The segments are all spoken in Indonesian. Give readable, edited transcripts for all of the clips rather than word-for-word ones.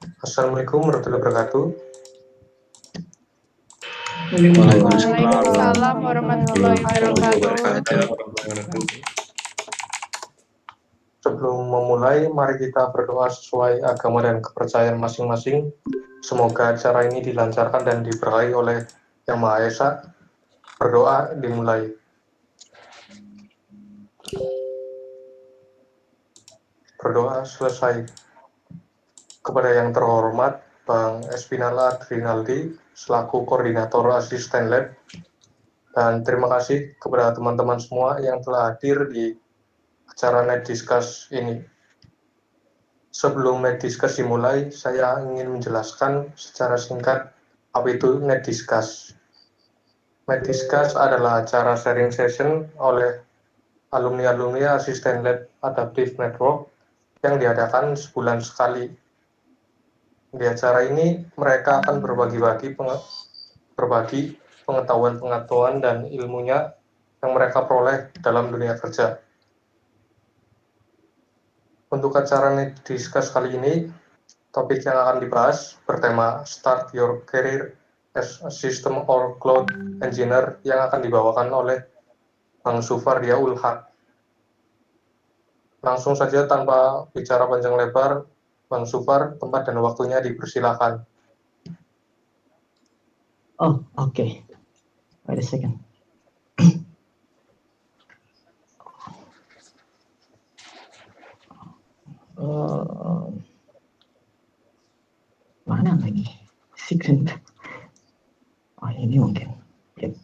Assalamualaikum warahmatullahi wabarakatuh. Waalaikumsalam warahmatullahi wabarakatuh. Sebelum memulai, mari kita berdoa sesuai agama dan kepercayaan masing-masing. Semoga acara ini dilancarkan dan diberkahi oleh Yang Maha Esa. Berdoa dimulai. Berdoa selesai. Kepada yang terhormat Bang Espinala Adrinaldi selaku Koordinator Asisten Lab, dan terima kasih kepada teman-teman semua yang telah hadir di acara Net Discuss ini. Sebelum Net Discuss dimulai, saya ingin menjelaskan secara singkat apa itu Net Discuss. Net Discuss adalah acara sharing session oleh alumni-alumni Asisten Lab Adaptive Network yang diadakan sebulan sekali. Di acara ini, mereka akan berbagi pengetahuan-pengetahuan dan ilmunya yang mereka peroleh dalam dunia kerja. Untuk acara Net Discuss kali ini, topik yang akan dibahas bertema Start Your Career as a System or Cloud Engineer yang akan dibawakan oleh Bang Sufardia Ulhak. Langsung saja tanpa bicara panjang lebar, Bang Sufar, tempat dan waktunya dipersilakan. Oh, okay. Wait a second. Mana lagi? Second. Oh, ini mungkin. Yep.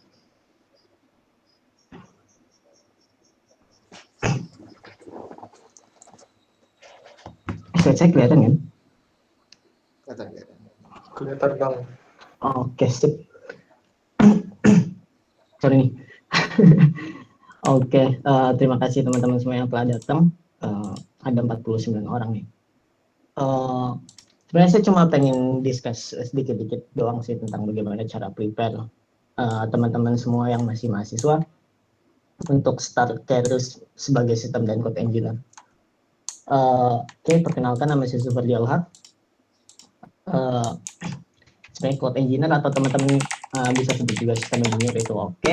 Saya kelihatan kan? Kelihatan, Bang. Oke, sip. Sorry nih. Oke, terima kasih teman-teman semua yang telah datang. Ada 49 orang nih. Sebenarnya saya cuma pengen discuss sedikit-sedikit doang sih tentang bagaimana cara prepare teman-teman semua yang masih mahasiswa untuk start career sebagai sistem dan code engineer. Oke, perkenalkan nama saya Sufardia Ulhak. Sebagai code engineer atau teman-teman bisa sebut juga sistem engineer itu oke.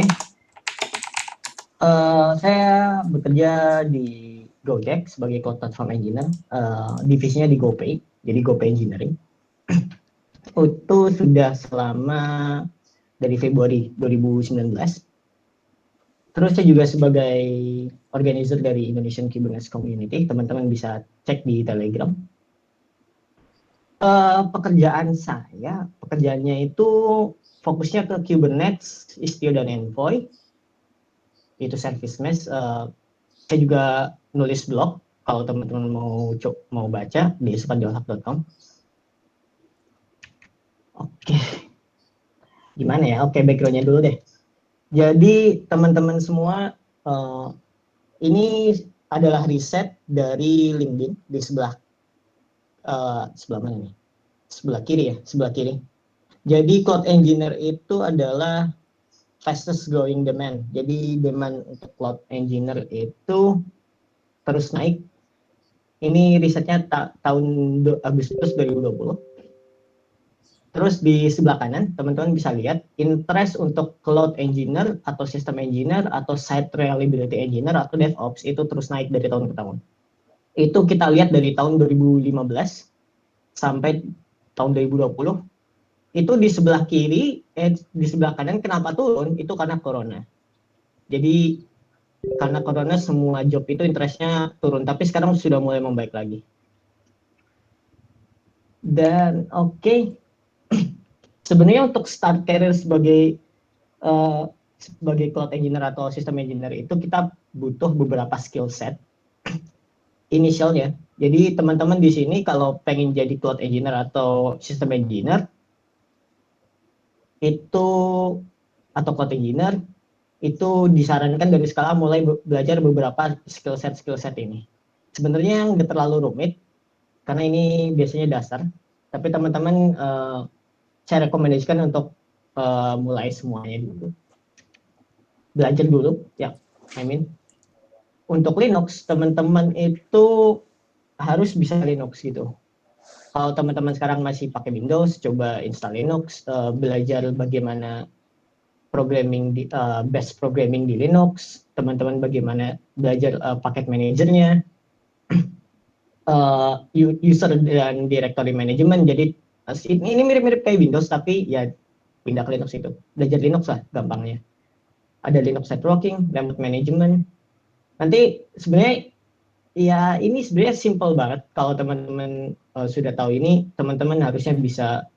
Saya bekerja di Gojek sebagai cloud platform engineer, divisinya di GoPay, jadi GoPay Engineering. Itu sudah selama dari Februari 2019. Terus saya juga sebagai organizer dari Indonesian Kubernetes Community, teman-teman bisa cek di Telegram. Pekerjaannya itu fokusnya ke Kubernetes, Istio dan Envoy. Itu service mesh. Saya juga nulis blog kalau teman-teman mau baca di sufardiaulhak.com. Oke. Gimana ya? Oke, background-nya dulu deh. Jadi teman-teman semua, ini adalah riset dari LinkedIn di sebelah mana nih? Sebelah kiri. Jadi cloud engineer itu adalah fastest growing demand. Jadi demand untuk cloud engineer itu terus naik. Ini risetnya tahun Agustus 2020. Terus di sebelah kanan, teman-teman bisa lihat interest untuk cloud engineer atau system engineer atau site reliability engineer atau DevOps itu terus naik dari tahun ke tahun. Itu kita lihat dari tahun 2015 sampai tahun 2020. Itu di sebelah kiri, di sebelah kanan kenapa turun? Itu karena corona. Jadi karena corona semua job itu interestnya turun, tapi sekarang sudah mulai membaik lagi. Dan oke. Sebenarnya untuk start career sebagai cloud engineer atau system engineer itu kita butuh beberapa skill set initialnya. Jadi teman-teman di sini kalau pengen jadi cloud engineer atau system engineer itu atau cloud engineer itu disarankan dari skala mulai belajar beberapa skill set ini. Sebenarnya nggak terlalu rumit karena ini biasanya dasar, tapi teman-teman saya rekomendasikan untuk mulai semuanya dulu. Belajar dulu, ya. Untuk Linux, teman-teman itu harus bisa Linux gitu. Kalau teman-teman sekarang masih pakai Windows, coba install Linux, belajar bagaimana best programming di Linux, teman-teman bagaimana belajar paket manajernya, user dan directory management. Jadi ini mirip-mirip kayak Windows, tapi ya pindah ke Linux itu. Belajar Linux lah gampangnya. Ada Linux networking, remote management. Nanti sebenarnya ya ini sebenarnya simple banget. Kalau teman-teman sudah tahu ini, teman-teman harusnya bisa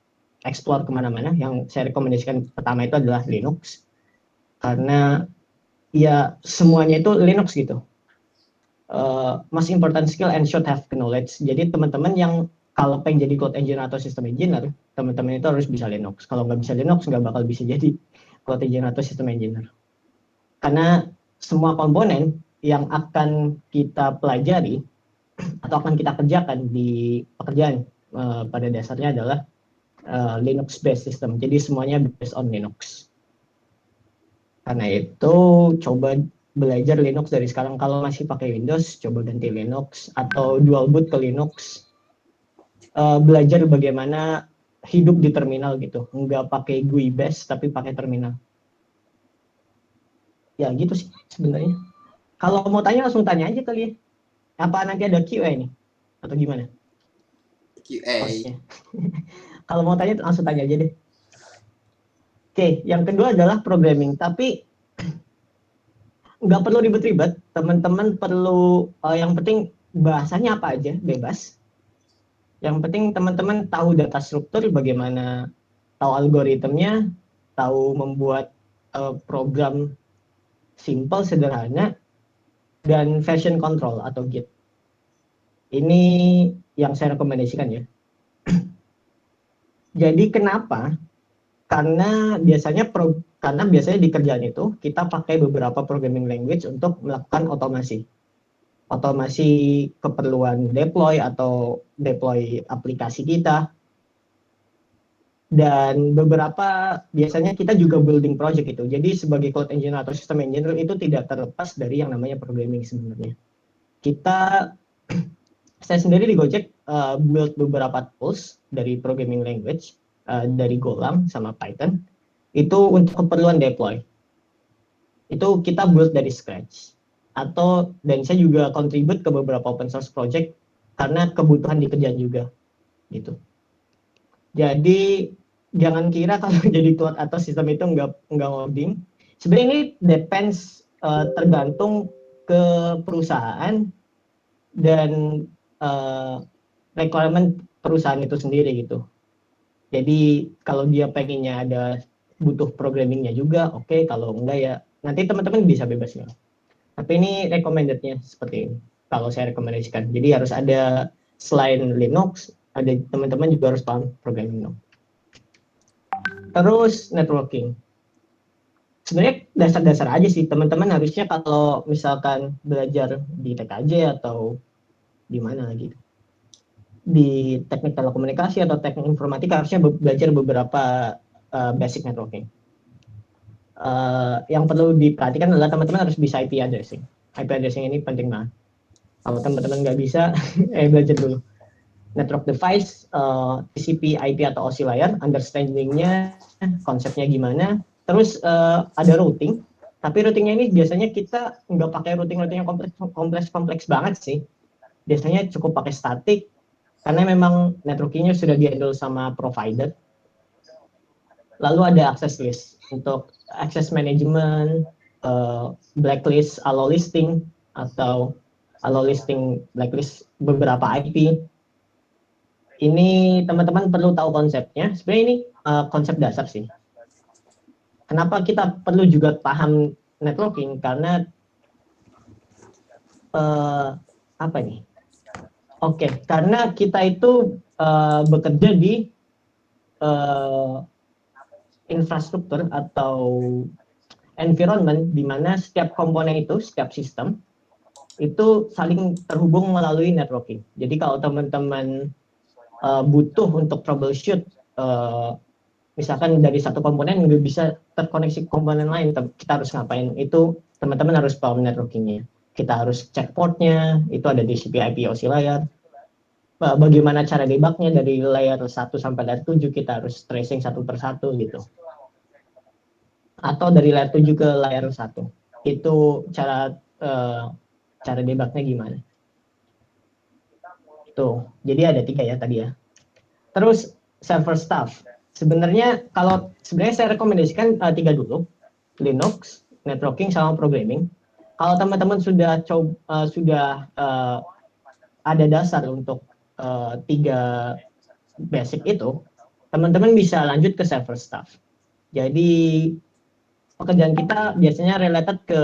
explore kemana-mana. Yang saya rekomendasikan pertama itu adalah Linux. Karena ya semuanya itu Linux gitu. Most important skill and should have knowledge. Jadi teman-teman yang kalau pengen jadi cloud engineer atau system engineer, teman-teman itu harus bisa Linux. Kalau nggak bisa Linux, nggak bakal bisa jadi cloud engineer atau system engineer. Karena semua komponen yang akan kita pelajari atau akan kita kerjakan di pekerjaan pada dasarnya adalah Linux based system. Jadi semuanya based on Linux. Karena itu coba belajar Linux dari sekarang. Kalau masih pakai Windows, coba ganti Linux atau dual boot ke Linux. Belajar bagaimana hidup di terminal gitu, nggak pakai GUI base tapi pakai terminal. Ya gitu sih sebenarnya. Kalau mau tanya langsung tanya aja kali ya. Apa nanti ada QA nih atau gimana? QA. Kalau mau tanya langsung tanya aja deh. Oke, yang kedua adalah programming. Tapi nggak perlu ribet-ribet. Teman-teman perlu yang penting bahasanya apa aja, bebas. Yang penting teman-teman tahu data struktur, bagaimana tahu algoritmnya, tahu membuat program simple, sederhana, dan version control atau Git. Ini yang saya rekomendasikan ya. Jadi kenapa? Karena biasanya di kerjaan itu kita pakai beberapa programming language untuk melakukan otomasi. Otomasi keperluan deploy atau deploy aplikasi kita. Dan beberapa biasanya kita juga building project itu. Jadi sebagai cloud engineer atau system engineer itu tidak terlepas dari yang namanya programming sebenarnya. Saya sendiri di Gojek build beberapa tools dari programming language, dari Golang sama Python, itu untuk keperluan deploy. Itu kita build dari scratch. Dan saya juga contribute ke beberapa open source project karena kebutuhan di kerjaan juga. Gitu. Jadi jangan kira kalau jadi cloud atau sistem itu nggak ngoding. Sebenarnya ini depends, tergantung ke perusahaan dan requirement perusahaan itu sendiri gitu. Jadi kalau dia pengennya butuh programmingnya juga, oke. Kalau enggak ya nanti teman-teman bisa bebas ya. Tapi ini recommended-nya seperti ini. Kalau saya rekomendasikan. Jadi harus ada selain Linux, ada teman-teman juga harus paham programming. Terus networking. Sebenarnya dasar-dasar aja sih. Teman-teman harusnya kalau misalkan belajar di TKJ atau di mana gitu, di teknik telekomunikasi atau teknik informatika harusnya belajar beberapa basic networking. Yang perlu diperhatikan adalah teman-teman harus bisa IP addressing. IP addressing ini penting banget. Kalau teman-teman nggak bisa, belajar dulu. Network device, TCP, IP atau OSI layer, understanding-nya, konsepnya gimana. Terus ada routing, tapi routingnya ini biasanya kita nggak pakai routing yang kompleks banget sih. Biasanya cukup pakai static, karena memang networking-nya sudah di-handle sama provider. Lalu ada access list untuk access management, blacklist, allow listing, atau allow listing blacklist beberapa IP. Ini teman-teman perlu tahu konsepnya. Sebenarnya ini konsep dasar sih. Kenapa kita perlu juga paham networking? Karena apa nih? Oke, karena kita itu bekerja di infrastruktur atau environment di mana setiap komponen itu, setiap sistem itu saling terhubung melalui networking. Jadi kalau teman-teman butuh untuk troubleshoot, misalkan dari satu komponen nggak bisa terkoneksi komponen lain, kita harus ngapain? Itu teman-teman harus paham networkingnya. Kita harus cek portnya, itu ada TCP/IP OSI layer. bagaimana cara debugnya dari layer 1 sampai layer 7 kita harus tracing satu persatu gitu. Atau dari layer 7 ke layer 1. Itu cara debugnya gimana. Tuh, jadi ada 3 ya tadi ya. Terus server stuff. Sebenarnya saya rekomendasikan 3 dulu. Linux, networking sama programming. Kalau teman-teman sudah ada dasar untuk 3 basic itu, teman-teman bisa lanjut ke server stuff. Jadi pekerjaan kita biasanya related ke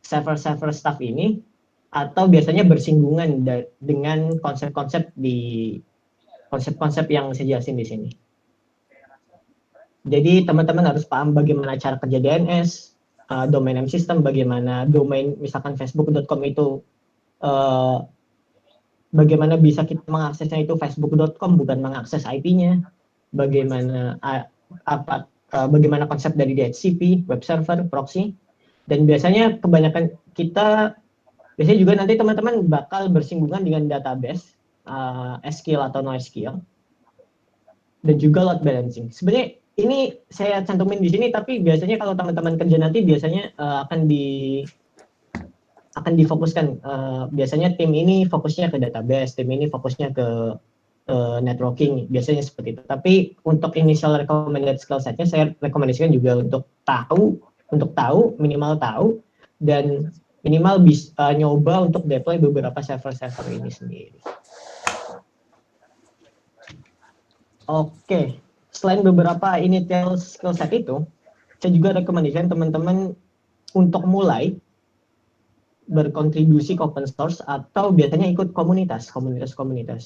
server stuff ini, atau biasanya bersinggungan dengan konsep-konsep yang saya jelasin di sini. Jadi teman-teman harus paham bagaimana cara kerja DNS, domain name system, bagaimana domain misalkan facebook.com itu bagaimana bisa kita mengaksesnya itu facebook.com bukan mengakses IP-nya, bagaimana bagaimana konsep dari DHCP, web server, proxy, dan biasanya kebanyakan kita biasanya juga nanti teman-teman bakal bersinggungan dengan database SQL atau NoSQL, dan juga load balancing. Sebenarnya ini saya cantumin di sini, tapi biasanya kalau teman-teman kerja nanti biasanya akan difokuskan. Biasanya tim ini fokusnya ke database, tim ini fokusnya ke networking, biasanya seperti itu. Tapi untuk initial recommended skill setnya saya rekomendasikan juga untuk tahu, minimal tahu, dan minimal bisa nyoba untuk deploy beberapa server-server ini sendiri. Oke, selain beberapa initial skill set itu, saya juga rekomendasikan teman-teman untuk mulai berkontribusi ke open source atau biasanya ikut komunitas,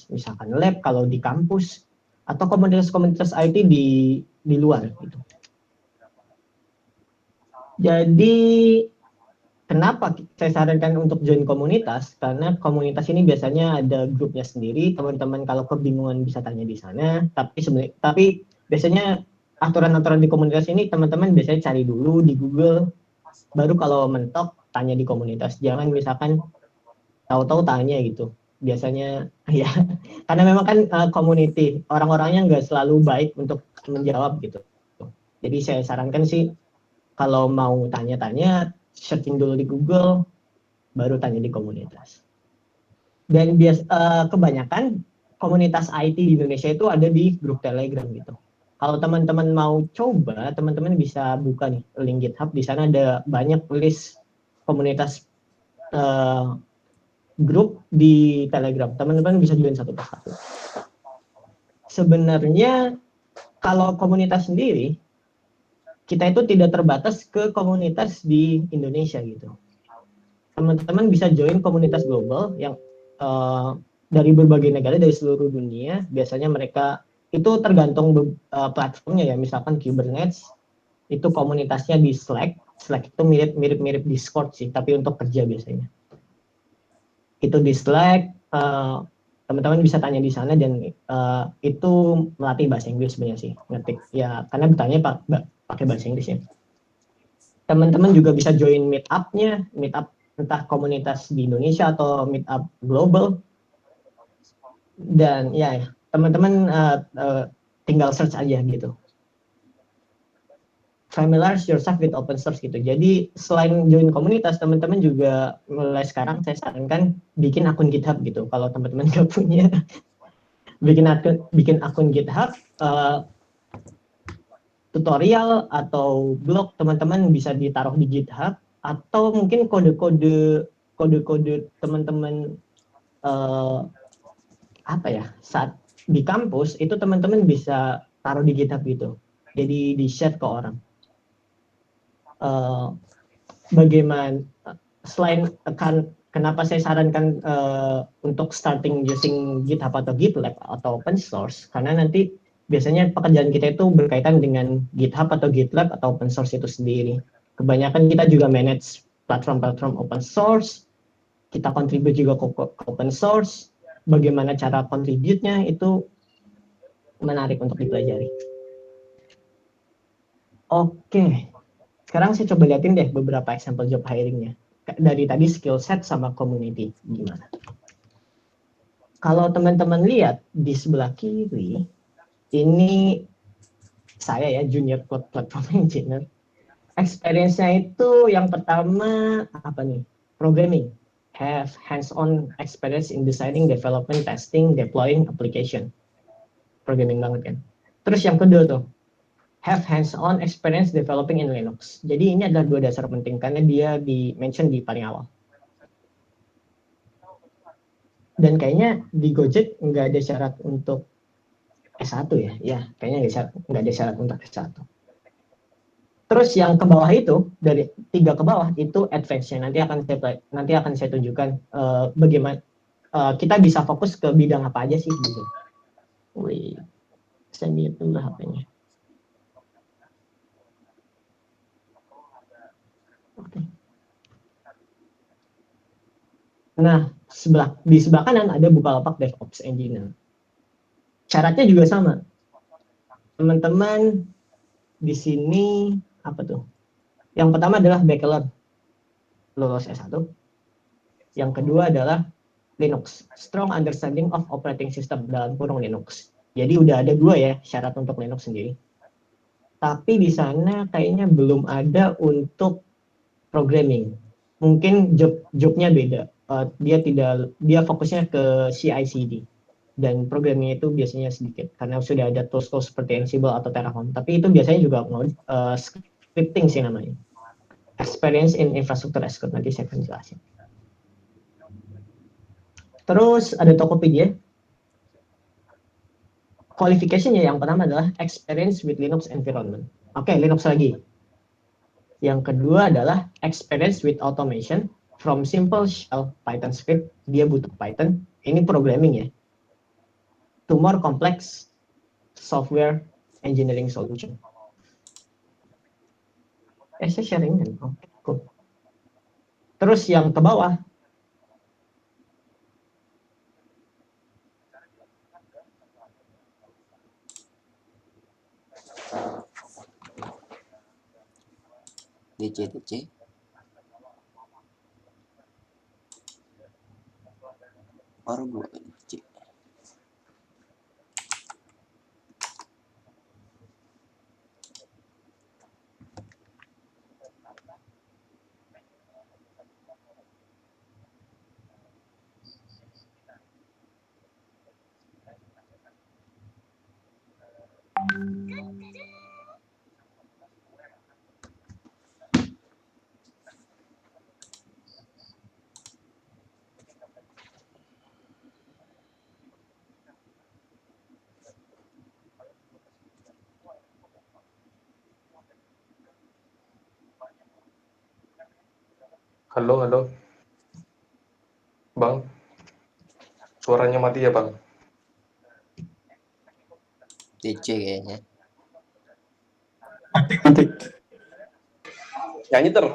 misalkan lab kalau di kampus, atau komunitas IT di luar gitu. Jadi kenapa saya sarankan untuk join komunitas? Karena komunitas ini biasanya ada grupnya sendiri, teman-teman kalau kebingungan bisa tanya di sana. Tapi biasanya aturan-aturan di komunitas ini teman-teman biasanya cari dulu di Google, baru kalau mentok tanya di komunitas. Jangan misalkan tahu-tahu tanya gitu. Biasanya ya, karena memang kan community, orang-orangnya nggak selalu baik untuk menjawab gitu. Jadi saya sarankan sih kalau mau tanya-tanya, searching dulu di Google, baru tanya di komunitas. Dan kebanyakan komunitas IT di Indonesia itu ada di grup Telegram gitu. Kalau teman-teman mau coba, teman-teman bisa buka nih link GitHub. Di sana ada banyak list komunitas grup di Telegram. Teman-teman bisa join satu persatu. Sebenarnya kalau komunitas sendiri, kita itu tidak terbatas ke komunitas di Indonesia gitu. Teman-teman bisa join komunitas global yang dari berbagai negara, dari seluruh dunia. Biasanya mereka itu tergantung platformnya ya, misalkan Kubernetes itu komunitasnya di Slack. Slack itu mirip Discord sih, tapi untuk kerja biasanya. Itu di Slack, teman-teman bisa tanya di sana, dan itu melatih bahasa Inggris sebenarnya sih, ngetik ya, karena bertanya pakai bahasa Inggris ya. Teman-teman juga bisa join meetup-nya, meetup entah komunitas di Indonesia atau meetup global. Dan ya, teman-teman tinggal search aja gitu. Familiarize yourself with open source gitu. Jadi selain join komunitas, teman-teman juga mulai sekarang saya sarankan bikin akun GitHub gitu. Kalau teman-teman nggak punya, bikin akun GitHub, tutorial atau blog teman-teman bisa ditaruh di GitHub, atau mungkin kode-kode teman-teman saat di kampus itu teman-teman bisa taruh di GitHub gitu. Jadi di share ke orang. Bagaimana selain kenapa saya sarankan untuk starting using GitHub atau GitLab atau open source, karena nanti biasanya pekerjaan kita itu berkaitan dengan GitHub atau GitLab atau open source itu sendiri. Kebanyakan kita juga manage platform-platform open source, kita contribute juga ke open source. Bagaimana cara contribute-nya itu menarik untuk dipelajari. Oke. Sekarang saya coba liatin deh beberapa example job hiring-nya. Dari tadi skill set sama community, gimana? Kalau teman-teman lihat di sebelah kiri, ini saya ya, junior cloud platform engineer. Experience-nya itu yang pertama apa nih? Programming. Have hands-on experience in designing, development, testing, deploying application. Programming banget kan. Terus yang kedua tuh, have hands-on experience developing in Linux. Jadi ini adalah 2 dasar penting karena dia di-mention di paling awal. Dan kayaknya di Gojek nggak ada syarat untuk S1 ya? Ya, kayaknya nggak ada syarat untuk S1. Terus yang ke bawah itu, dari 3 ke bawah itu advance-nya. Nanti akan saya tunjukkan bagaimana kita bisa fokus ke bidang apa aja sih gitu. Wih, saya mute dulu HP-nya. Oke. Nah, di sebelah kanan ada Bukalapak DevOps Engineer. Syaratnya juga sama. Teman-teman di sini apa tuh? Yang pertama adalah bachelor, lulus S1. Yang kedua adalah Linux, strong understanding of operating system, dalam kurung Linux. Jadi udah ada 2 ya syarat untuk Linux sendiri. Tapi di sana kayaknya belum ada untuk programming. Mungkin jobnya beda. Dia fokusnya ke CI/CD dan programming itu biasanya sedikit karena sudah ada tools seperti Ansible atau Terraform. Tapi itu biasanya juga scripting sih namanya. Experience in infrastructure as code, nanti saya akan jelasin. Terus ada Tokopedia. Qualification-nya yang pertama adalah experience with Linux environment. Oke, Linux lagi. Yang kedua adalah experience with automation from simple shell Python script, dia butuh Python, ini programming ya, to more complex software engineering solution. Saya sharing kan? Oke, cool. Terus yang ke bawah, DC. Baru gue DC. Halo, Bang. Suaranya mati ya, Bang? DC kayaknya. Nyanyi ter.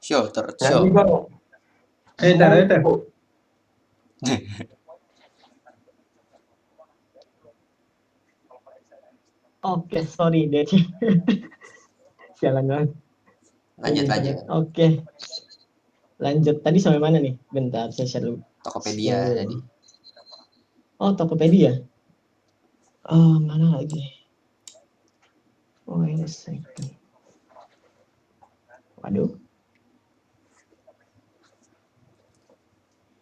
Show. Nyanyi, Bang. Eder. oke, sorry deh. Sialan banget. Lanjut. Oke. Lanjut, tadi sampai mana nih? Bentar, saya share dulu. Tokopedia tadi. Oh, Tokopedia. Oh, mana lagi? Wait a second. Waduh.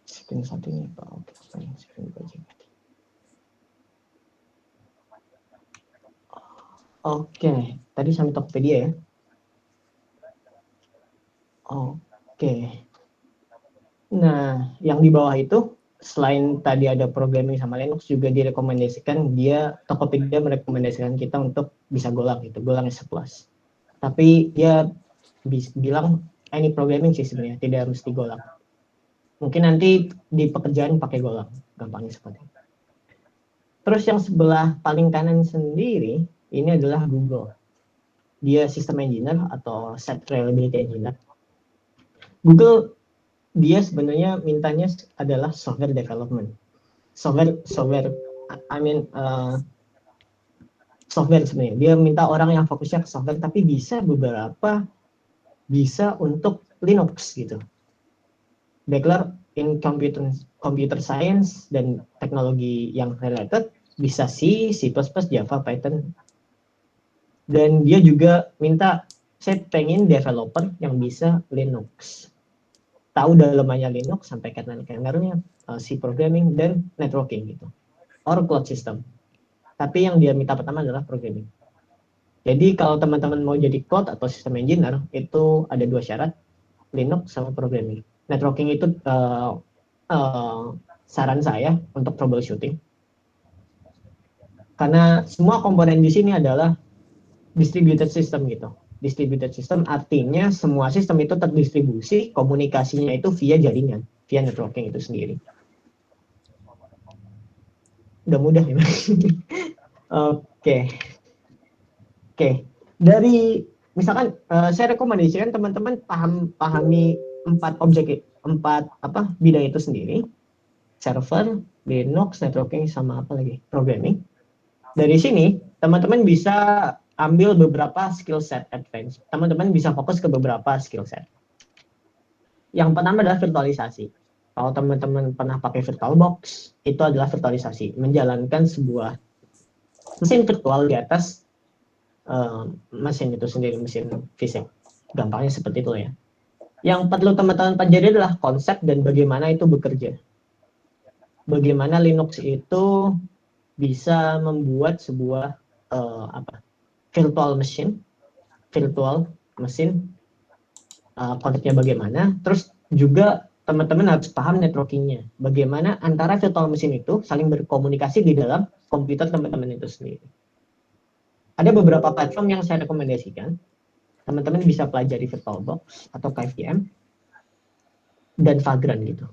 Screen satu ini, Pak. Oke, tadi sampai Tokopedia ya. Oke. Nah, yang di bawah itu selain tadi ada programming sama Linux juga direkomendasikan Tokopedia merekomendasikan kita untuk bisa Golang gitu. Golang is a plus. Tapi dia bilang ini programming sih sebenarnya, tidak mesti Golang. Mungkin nanti di pekerjaan pakai Golang, gampangnya seperti itu. Terus yang sebelah paling kanan sendiri ini adalah Google. Dia system engineer atau site reliability engineer. Google dia sebenarnya mintanya adalah software development. Software sebenarnya. Dia minta orang yang fokusnya ke software, tapi bisa untuk Linux gitu. Bachelor in computer science dan teknologi yang related bisa C, C++, Java, Python. Dan dia juga minta, saya pengen developer yang bisa Linux. Tahu dalamannya Linux sampai kernel-kernelnya, C programming dan networking gitu. Or cloud system. Tapi yang dia minta pertama adalah programming. Jadi kalau teman-teman mau jadi cloud atau system engineer, itu ada 2 syarat, Linux sama programming. Networking itu saran saya untuk troubleshooting. Karena semua komponen di sini adalah distributed system gitu. Distributed system artinya semua sistem itu terdistribusi, komunikasinya itu via jaringan, via networking itu sendiri. Udah mudah ya. Oke. Dari misalkan saya rekomendasikan teman-teman pahami 4 bidang itu sendiri. Server, Linux, networking, sama apa lagi? Programming. Dari sini, teman-teman bisa ambil beberapa skill set advance. Teman-teman bisa fokus ke beberapa skill set. Yang pertama adalah virtualisasi. Kalau teman-teman pernah pakai VirtualBox, itu adalah virtualisasi. Menjalankan sebuah mesin virtual di atas mesin itu sendiri, mesin fisik. Gampangnya seperti itu ya. Yang perlu teman-teman pelajari adalah konsep dan bagaimana itu bekerja. Bagaimana Linux itu bisa membuat sebuah virtual mesin, konsepnya bagaimana. Terus juga teman-teman harus paham networkingnya. Bagaimana antara virtual mesin itu saling berkomunikasi di dalam komputer teman-teman itu sendiri. Ada beberapa platform yang saya rekomendasikan. Teman-teman bisa pelajari VirtualBox atau KVM dan Vagrant gitu.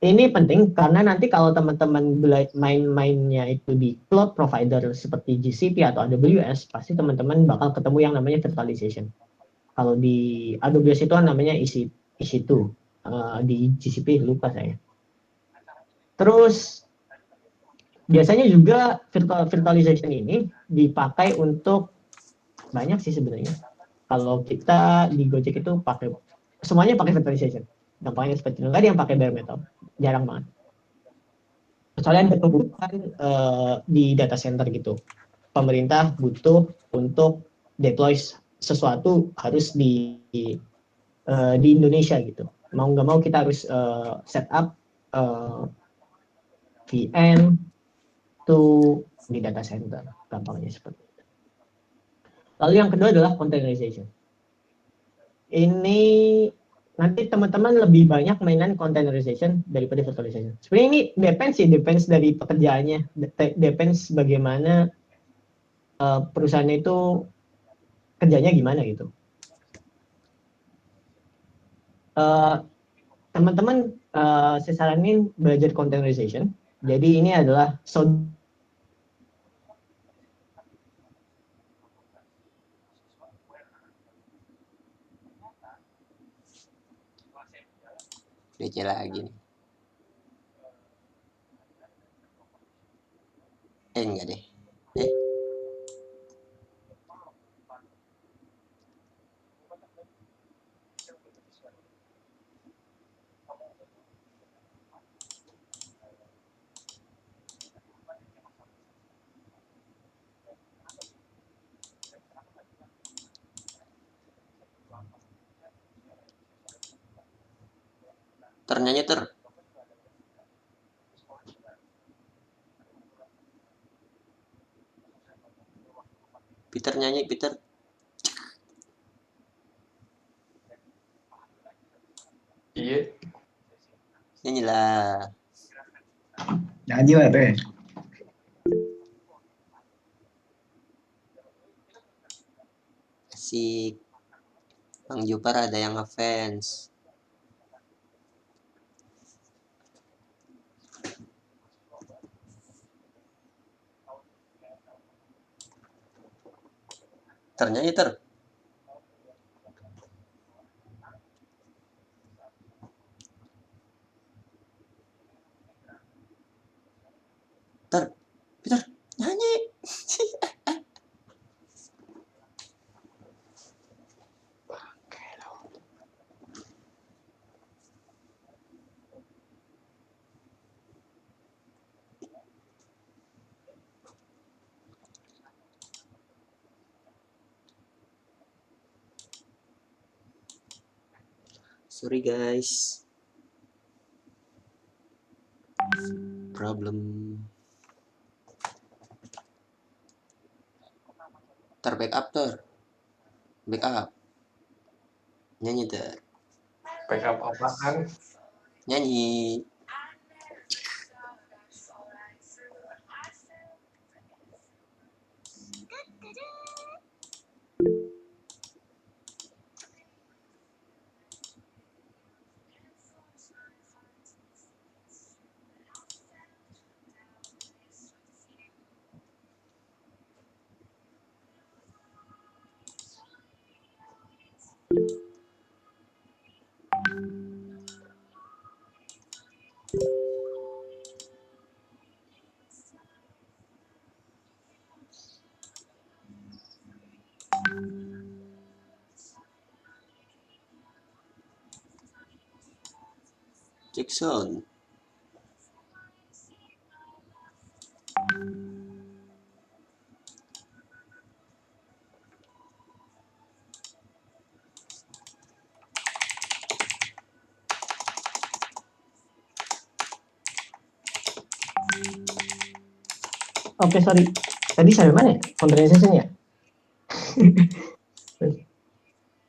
Ini penting karena nanti kalau teman-teman main-mainnya itu di cloud provider seperti GCP atau AWS, pasti teman-teman bakal ketemu yang namanya virtualization. Kalau di AWS itu namanya EC2, di GCP lupa saya. Terus biasanya juga virtualization ini dipakai untuk banyak sih sebenarnya. Kalau kita di Gojek itu semuanya pakai virtualization. Gampangnya seperti itu. Nggak ada yang pakai bare metal, jarang banget. Kecuali ada kebutuhan di data center gitu. Pemerintah butuh untuk deploy sesuatu harus di Indonesia gitu. Mau nggak mau kita harus set up VM di data center. Gampangnya seperti itu. Lalu yang kedua adalah containerization. Ini nanti teman-teman lebih banyak mainan containerization daripada virtualization. Sebenarnya ini depends dari pekerjaannya, depends bagaimana perusahaan itu kerjanya gimana gitu. Teman-teman saya saranin belajar containerization. Jadi ini adalah DC lagi nih. Enggak deh. Ternyanyi ter. Peter nyanyi, Peter. Iya. Nyanyilah. Nyanyi lah teh. Asik. Bang Jupar ada yang ngefans. Ternyanyi ter. Peter, nyanyi. Sorry guys. Problem. Backup ter. Backup. Nyanyi ter. Backup apaan? Nyanyi. Jackson. Oke, sorry. Tadi sampai mana ya? Contamination ya?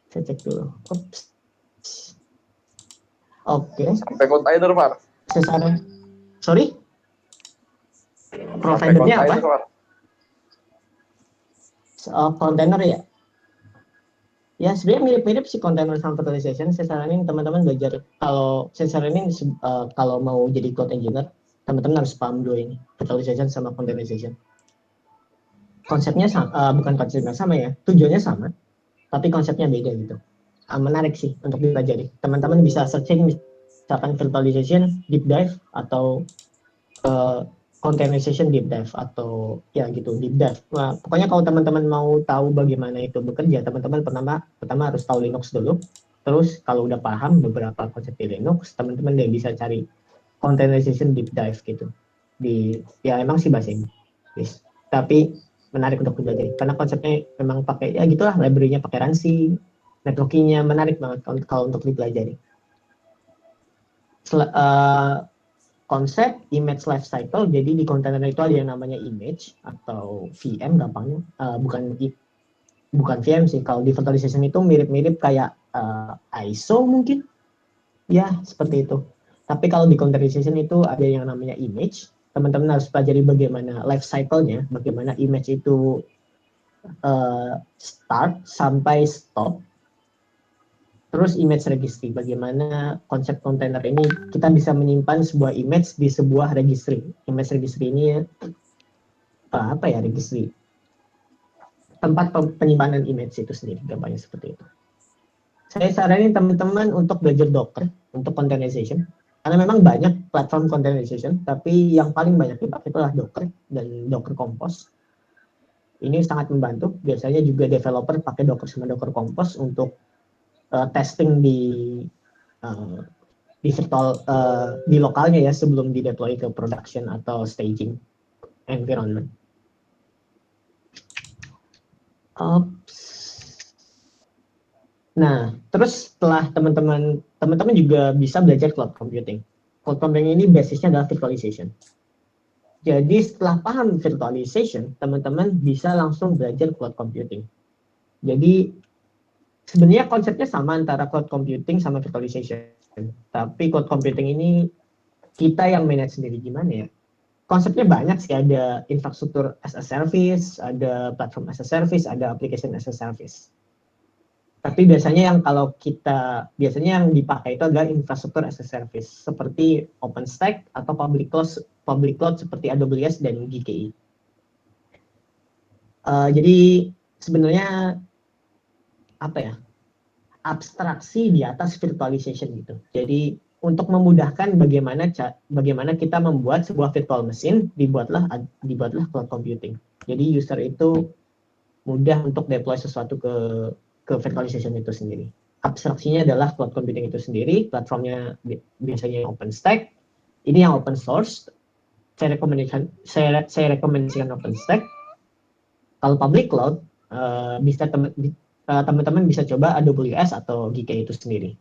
Saya cek dulu. Oops. Oke. Sampai container, Pak. Sasaran. Sorry? Sampai Providernya apa? container, Pak. Container ya? Ya sebenarnya mirip-mirip sih container sama virtualization. Saya saranin teman-teman belajar, kalau saya saranin kalau mau jadi cloud engineer, teman-teman harus paham dua ini, virtualization sama containerization. Konsepnya bukan konsepnya sama ya, tujuannya sama, tapi konsepnya beda gitu. Menarik sih untuk dipelajari. Teman-teman bisa searching misalkan virtualization deep dive atau containerization deep dive atau ya gitu deep dive. Nah, pokoknya kalau teman-teman mau tahu bagaimana itu bekerja, teman-teman pertama harus tahu Linux dulu. Terus kalau udah paham beberapa konsep di Linux, teman-teman udah bisa cari containerization deep dive gitu. Ya emang sih bahasa Inggris, tapi menarik untuk dipelajari karena konsepnya memang pakai ya gitulah, library-nya pakai RANSI, networking-nya menarik banget kalau untuk dipelajari. Konsep image life cycle, jadi di kontainer itu ada yang namanya image atau VM gampangnya, bukan VM sih, kalau di virtualization itu mirip-mirip kayak ISO mungkin, ya seperti itu. Tapi kalau di containerization itu ada yang namanya image, teman-teman harus pelajari bagaimana life cycle-nya, bagaimana image itu start sampai stop. Terus image registry, bagaimana konsep kontainer ini kita bisa menyimpan sebuah image di sebuah registry. Image registry ini apa ya, registry? Tempat penyimpanan image itu sendiri, gampangnya seperti itu. Saya saranin teman-teman untuk belajar Docker untuk containerization, karena memang banyak platform containerization, tapi yang paling banyak dipakai itulah Docker dan Docker Compose. Ini sangat membantu. Biasanya juga developer pakai Docker sama Docker Compose untuk testing di virtual di lokalnya ya, sebelum di deploy ke production atau staging environment. Nah, terus setelah teman-teman juga bisa belajar cloud computing. Cloud computing ini basisnya adalah virtualization. Jadi setelah paham virtualization, teman-teman bisa langsung belajar cloud computing. Jadi sebenarnya konsepnya sama antara cloud computing sama virtualization. Tapi cloud computing ini kita yang manage sendiri gimana ya? Konsepnya banyak sih, ada infrastruktur as a service, ada platform as a service, ada application as a service. Tapi biasanya yang yang dipakai itu adalah infrastruktur as a service seperti OpenStack atau public cloud seperti AWS dan GKE. Jadi sebenarnya apa ya? Abstraksi di atas virtualization gitu. Jadi untuk memudahkan bagaimana kita membuat sebuah virtual machine, dibuatlah cloud computing. Jadi user itu mudah untuk deploy sesuatu ke virtualization itu sendiri. Abstraksinya adalah cloud computing itu sendiri, platformnya biasanya OpenStack. Ini yang open source. Saya rekomendasikan OpenStack. Kalau public cloud bisa teman-teman bisa coba AWS atau GKE itu sendiri.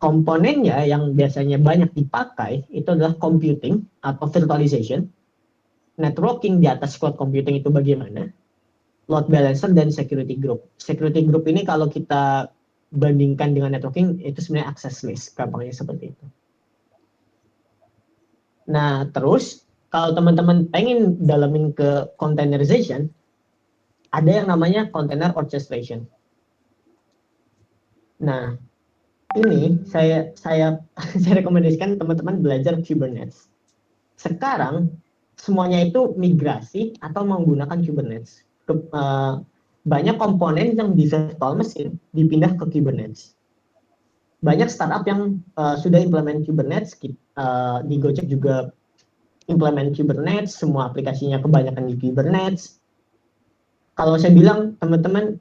komponennya yang biasanya banyak dipakai itu adalah computing atau virtualization, networking di atas cloud computing itu bagaimana, load balancer, dan security group. Security group ini kalau kita bandingkan dengan networking itu sebenarnya access list, gampangnya seperti itu. Nah, terus kalau teman-teman pengen dalamin ke containerization, ada yang namanya container orchestration. Nah, ini saya rekomendasikan teman-teman belajar Kubernetes. Sekarang semuanya itu migrasi atau menggunakan Kubernetes. Banyak komponen yang di virtual machine dipindah ke Kubernetes. Banyak startup yang sudah implement Kubernetes, di Gojek juga implement Kubernetes, semua aplikasinya kebanyakan di Kubernetes. Kalau saya bilang teman-teman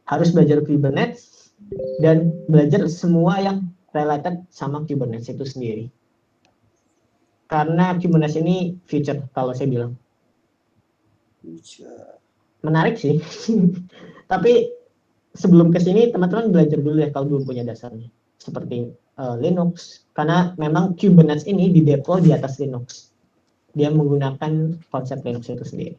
harus belajar Kubernetes dan belajar semua yang related sama Kubernetes itu sendiri. Karena Kubernetes ini future kalau saya bilang. Menarik sih. Tapi sebelum ke sini teman-teman belajar dulu ya kalau belum punya dasarnya. Seperti Linux. Karena memang Kubernetes ini dideploy di atas Linux. Dia menggunakan konsep Linux itu sendiri.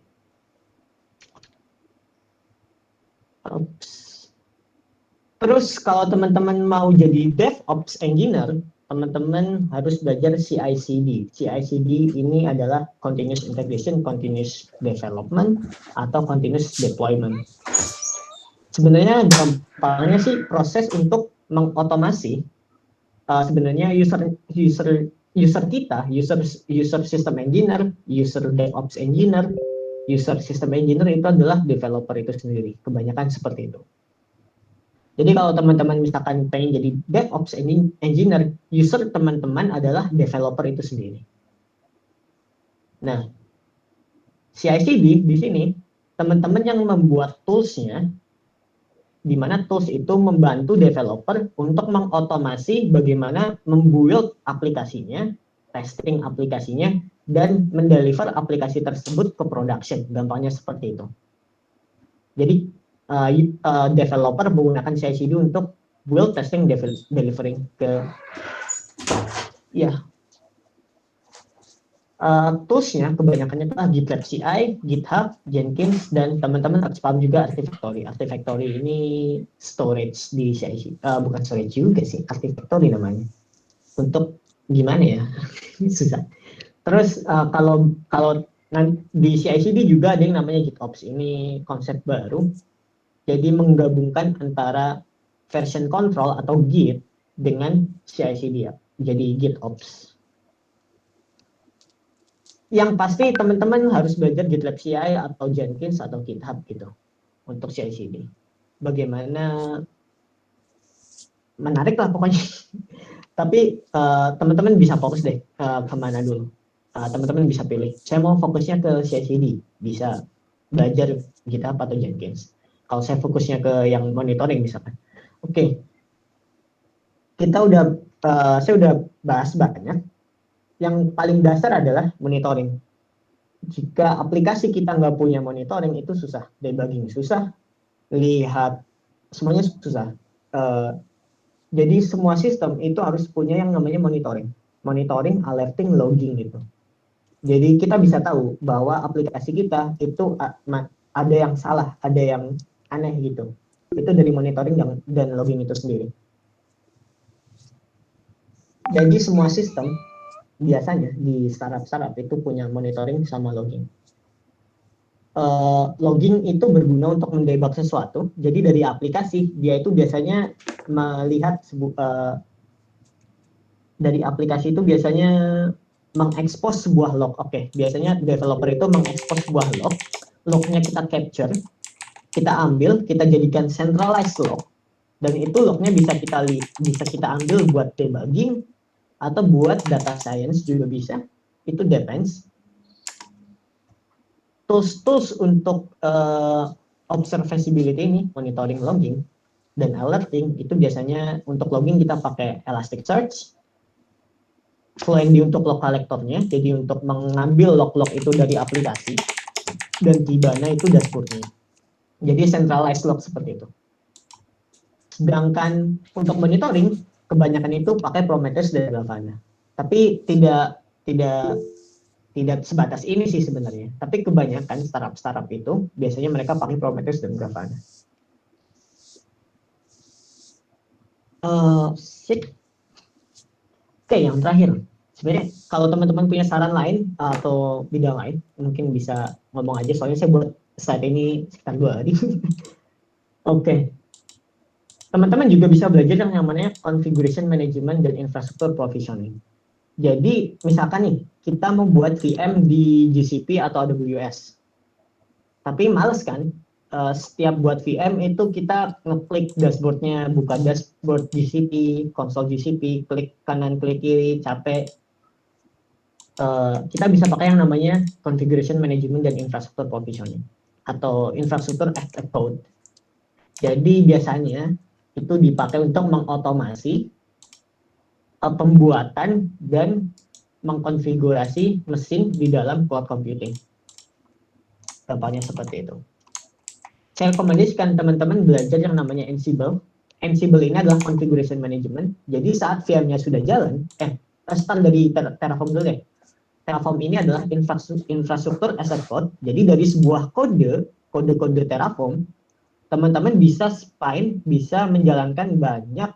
Terus kalau teman-teman mau jadi DevOps Engineer, teman-teman harus belajar CI/CD. CI/CD ini adalah Continuous Integration, Continuous Development, atau Continuous Deployment. Sebenarnya gampangnya sih proses untuk mengotomasi sebenarnya user kita, user system engineer, user DevOps engineer, user system engineer itu adalah developer itu sendiri. Kebanyakan seperti itu. Jadi kalau teman-teman misalkan pengen jadi DevOps engineer, user teman-teman adalah developer itu sendiri. Nah, CI/CD di sini teman-teman yang membuat tools-nya, di mana tools itu membantu developer untuk mengotomasi bagaimana membuild aplikasinya, testing aplikasinya, dan mendeliver aplikasi tersebut ke production. Gampangnya seperti itu. Jadi developer menggunakan CI/CD untuk build, testing, delivering ke toolsnya kebanyakannya itu GitLab CI, GitHub, Jenkins, dan teman-teman harus paham juga Artifactory. Artifactory ini storage di CI/CD, bukan storage juga sih, Artifactory namanya. Untuk gimana ya, susah. Terus kalau di CI/CD juga ada yang namanya GitOps. Ini konsep baru. Jadi menggabungkan antara version control atau Git dengan CI/CD ya. Jadi GitOps. Yang pasti teman-teman harus belajar GitLab CI atau Jenkins atau GitHub gitu untuk CI/CD. Bagaimana menarik lah pokoknya. Tapi teman-teman bisa fokus deh kemana dulu. Teman-teman bisa pilih. Saya mau fokusnya ke CI/CD, bisa belajar GitHub atau Jenkins. Kalau saya fokusnya ke yang monitoring misalkan. Oke. Saya udah bahas banyak. Yang paling dasar adalah monitoring. Jika aplikasi kita nggak punya monitoring itu susah, debugging susah, lihat semuanya susah. Jadi semua sistem itu harus punya yang namanya monitoring, alerting, logging gitu. Jadi kita bisa tahu bahwa aplikasi kita itu ada yang salah, ada yang aneh gitu. Itu dari monitoring dan logging itu sendiri. Jadi semua sistem biasanya di startup itu punya monitoring sama logging. Logging itu berguna untuk mendebug sesuatu. Jadi dari aplikasi dia itu biasanya melihat dari aplikasi itu biasanya mengekspos sebuah log. Oke, biasanya developer itu mengekspos sebuah log. Lognya kita capture, kita ambil, kita jadikan centralized log, dan itu lognya bisa kita ambil buat debugging atau buat data science juga bisa. Itu depends. Tools untuk observability ini, monitoring, logging, dan alerting itu biasanya untuk logging kita pakai Elasticsearch. Fluentd untuk log collector-nya, jadi untuk mengambil log-log itu dari aplikasi, dan Kibana itu dashboard-nya. Jadi centralized log seperti itu. Sedangkan untuk monitoring kebanyakan itu pakai Prometheus dan Grafana. Tapi tidak sebatas ini sih sebenarnya. Tapi kebanyakan startup itu biasanya mereka pakai Prometheus dan Grafana. Sip. Oke, yang terakhir. Sebenarnya kalau teman-teman punya saran lain atau bidang lain, mungkin bisa ngomong aja. Soalnya saya buat slide ini sekitar 2 hari. Oke. Teman-teman juga bisa belajar yang namanya configuration management dan infrastructure provisioning. Jadi, misalkan nih, kita mau buat VM di GCP atau AWS. Tapi males kan? Setiap buat VM itu kita ngeklik dashboardnya, buka dashboard GCP, konsol GCP, klik kanan, klik kiri, capek. Kita bisa pakai yang namanya configuration management dan infrastructure provisioning atau infrastructure as a code. Jadi biasanya itu dipakai untuk mengotomasi pembuatan dan mengkonfigurasi mesin di dalam cloud computing. Contohnya seperti itu. Saya rekomendasikan teman-teman belajar yang namanya Ansible. Ansible ini adalah configuration management. Jadi saat VM-nya sudah jalan, start dari Terraform dulu deh. Terraform ini adalah infrastruktur as a code. Jadi dari sebuah kode Terraform, teman-teman bisa bisa menjalankan banyak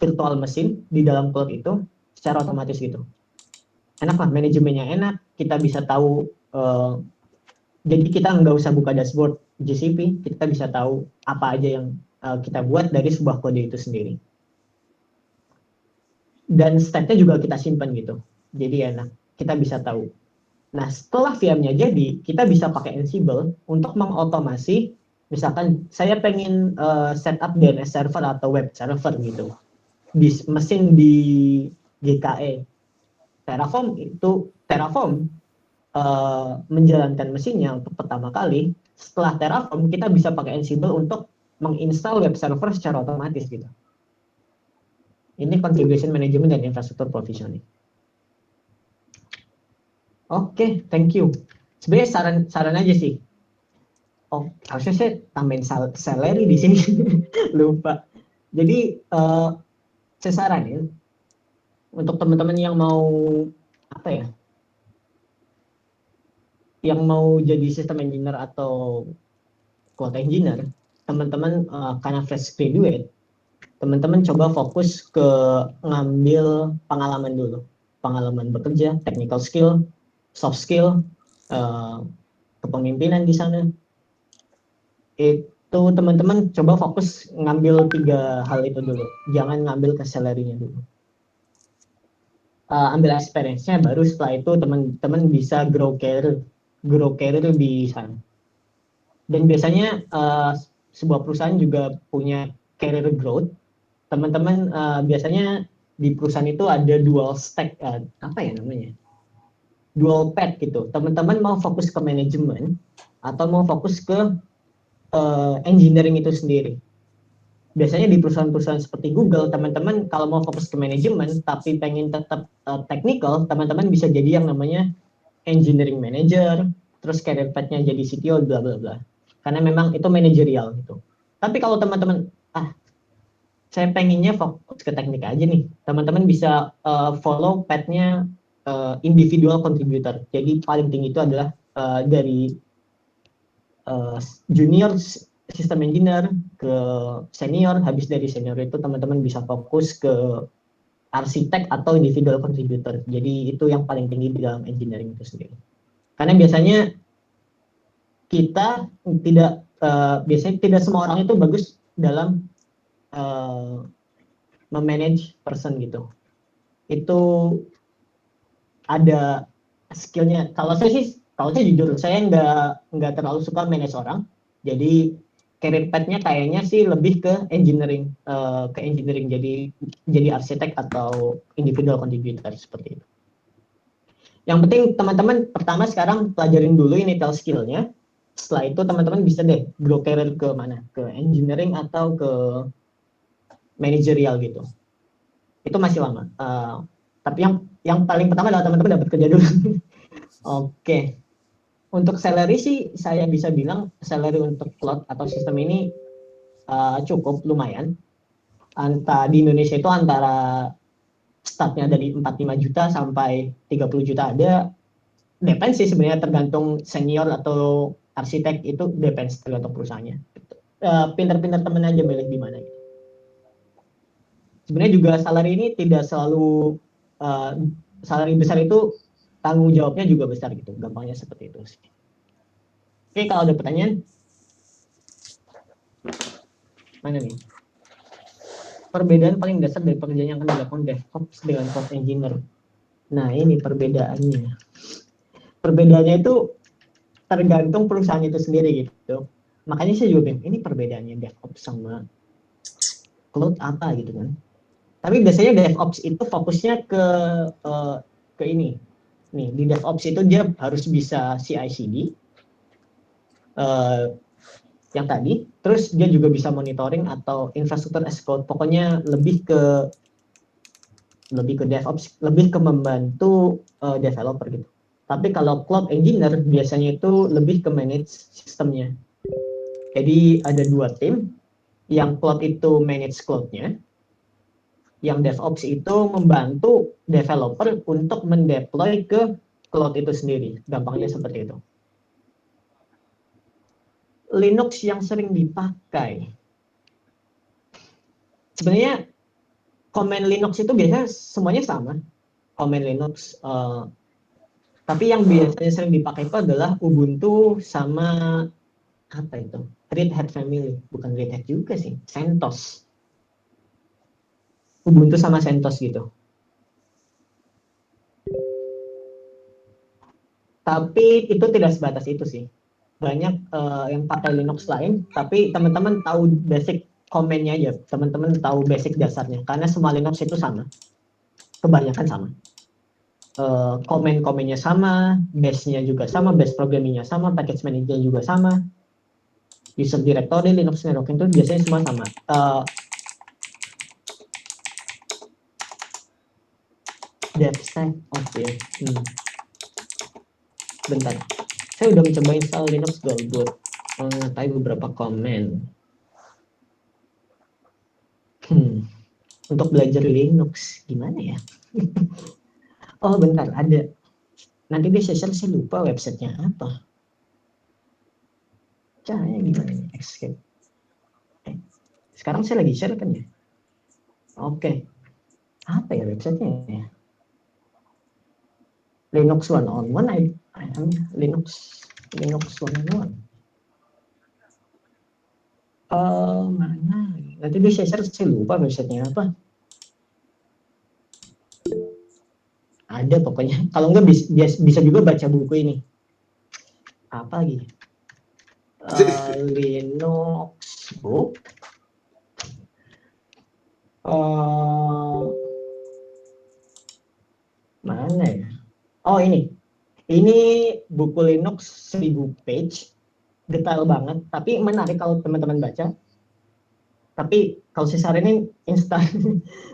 virtual mesin di dalam cloud itu secara otomatis gitu. Enak lah, manajemennya enak, kita bisa tahu, jadi kita nggak usah buka dashboard GCP, kita bisa tahu apa aja yang kita buat dari sebuah kode itu sendiri. Dan state-nya juga kita simpan gitu, jadi enak, kita bisa tahu. Nah, setelah VM-nya jadi, kita bisa pakai Ansible untuk mengotomasi, misalkan saya pengen setup DNS server atau web server gitu, di mesin di GKE. Terraform menjalankan mesinnya untuk pertama kali. Setelah Terraform, kita bisa pakai Ansible untuk menginstal web server secara otomatis gitu. Ini configuration management dan infrastructure provisioning. Oke, thank you. Sebenarnya saran aja sih. Oh, harusnya saya tambahin salary di sini. Lupa. Jadi saya saranin untuk teman-teman yang mau yang mau jadi system engineer atau cloud engineer, teman-teman karena fresh graduate, teman-teman coba fokus ke ngambil pengalaman dulu. Pengalaman bekerja, technical skill, soft skill, kepemimpinan di sana. Itu teman-teman coba fokus ngambil 3 hal itu dulu. Jangan ngambil ke salary-nya dulu. Ambil experience-nya, baru setelah itu teman-teman bisa grow career di sana. Dan biasanya sebuah perusahaan juga punya career growth. Teman-teman biasanya di perusahaan itu ada dual stack, dual path gitu. Teman-teman mau fokus ke manajemen atau mau fokus ke engineering itu sendiri. Biasanya di perusahaan-perusahaan seperti Google, teman-teman kalau mau fokus ke manajemen tapi pengen tetap technical, teman-teman bisa jadi yang namanya engineering manager, terus career path-nya jadi CTO, bla bla bla. Karena memang itu manajerial gitu. Tapi kalau teman-teman, saya pengennya fokus ke teknik aja nih, teman-teman bisa follow path-nya individual contributor. Jadi paling tinggi itu adalah dari junior system engineer ke senior, habis dari senior itu teman-teman bisa fokus ke arsitek atau individual contributor. Jadi itu yang paling tinggi di dalam engineering itu sendiri. Karena biasanya biasanya tidak semua orang itu bagus dalam memanage person gitu. Itu ada skillnya. Kalau saya jujur, saya nggak terlalu suka manage orang. Jadi career path-nya kayaknya sih lebih ke engineering, jadi arsitek atau individual contributor seperti itu. Yang penting teman-teman pertama sekarang pelajarin dulu initial skill-nya. Setelah itu teman-teman bisa deh grow career ke mana? Ke engineering atau ke managerial gitu. Itu masih lama. Tapi yang paling pertama adalah teman-teman dapat kerja dulu. Oke. Untuk salary sih saya bisa bilang salary untuk cloud atau sistem ini cukup lumayan. di Indonesia itu antara startnya dari 45 juta sampai 30 juta ada. Depends sih sebenarnya, tergantung senior atau arsitek, itu depends tergantung perusahaannya. Pinter-pinter temen aja milih di mana gitu. Sebenarnya juga salary ini tidak selalu salary besar itu tanggung jawabnya juga besar gitu, gampangnya seperti itu sih. Oke, kalau ada pertanyaan, mana nih? Perbedaan paling dasar dari pekerjaan yang akan dilakukan DevOps dengan cloud engineer. Nah, ini perbedaannya. Perbedaannya itu tergantung perusahaan itu sendiri gitu. Makanya saya juga bilang, ini perbedaannya DevOps sama cloud apa gitu kan. Tapi biasanya DevOps itu fokusnya ke ini. Nih, di DevOps itu dia harus bisa CI/CD, yang tadi, terus dia juga bisa monitoring atau infrastruktur as code. Pokoknya lebih ke DevOps, lebih ke membantu developer gitu. Tapi kalau cloud engineer biasanya itu lebih ke manage sistemnya. Jadi ada dua tim, yang cloud itu manage cloud-nya, yang DevOps itu membantu developer untuk mendeploy ke cloud itu sendiri. Gampangnya seperti itu. Linux yang sering dipakai. Sebenarnya command Linux itu biasanya semuanya sama. Command Linux. Tapi yang biasanya sering dipakai itu adalah Ubuntu sama apa itu? Red Hat Family. Bukan Red Hat juga sih. CentOS. Ubuntu sama CentOS gitu. Tapi itu tidak sebatas itu sih. Banyak yang pakai Linux lain, tapi teman-teman tahu basic command-nya aja. Teman-teman tahu basic dasarnya. Karena semua Linux itu sama. Kebanyakan sama. Komen-komennya sama, base-nya juga sama, base programming-nya sama, package manager juga sama, user directory, Linux networking itu biasanya semua sama. DevStack, oke. Bentar, saya udah mencoba install Linux Goldboot, mengetahui beberapa komen. Untuk belajar Linux, gimana ya? Oh bentar, ada. Nanti dia share, saya lupa websitenya apa. Caranya gimana nih? Escape. Sekarang saya lagi share kan ya? Oke. Apa ya websitenya ya? Linux One-on-One, Linux One-on-One. Mana? Nanti dia share, saya lupa websitenya apa. Ada pokoknya. Kalau enggak bisa juga baca buku ini. Apa lagi? Linux book. Mana ya? Oh ini buku Linux 1000 page, detail banget, tapi menarik kalau teman-teman baca. Tapi kalau saya saranin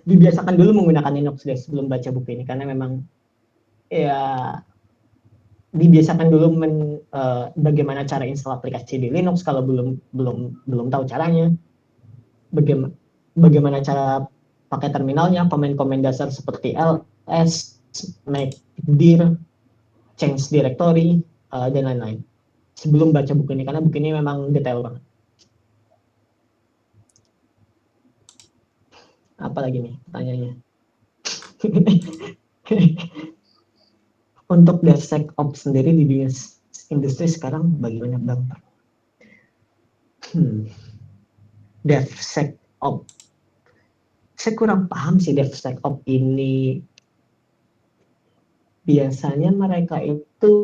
dibiasakan dulu menggunakan Linux deh sebelum baca buku ini, karena memang ya dibiasakan dulu bagaimana cara install aplikasi di Linux kalau belum tahu caranya. Bagaimana cara pakai terminalnya, komen-komen dasar seperti ls, make dir, change directory, dan lain-lain. Sebelum baca buku ini, karena buku ini memang detail banget. Apa lagi nih pertanyaannya? Untuk DevSecOps sendiri di dunia industri sekarang bagaimana Bang? DevSecOps. Saya kurang paham sih DevSecOps ini. Biasanya mereka itu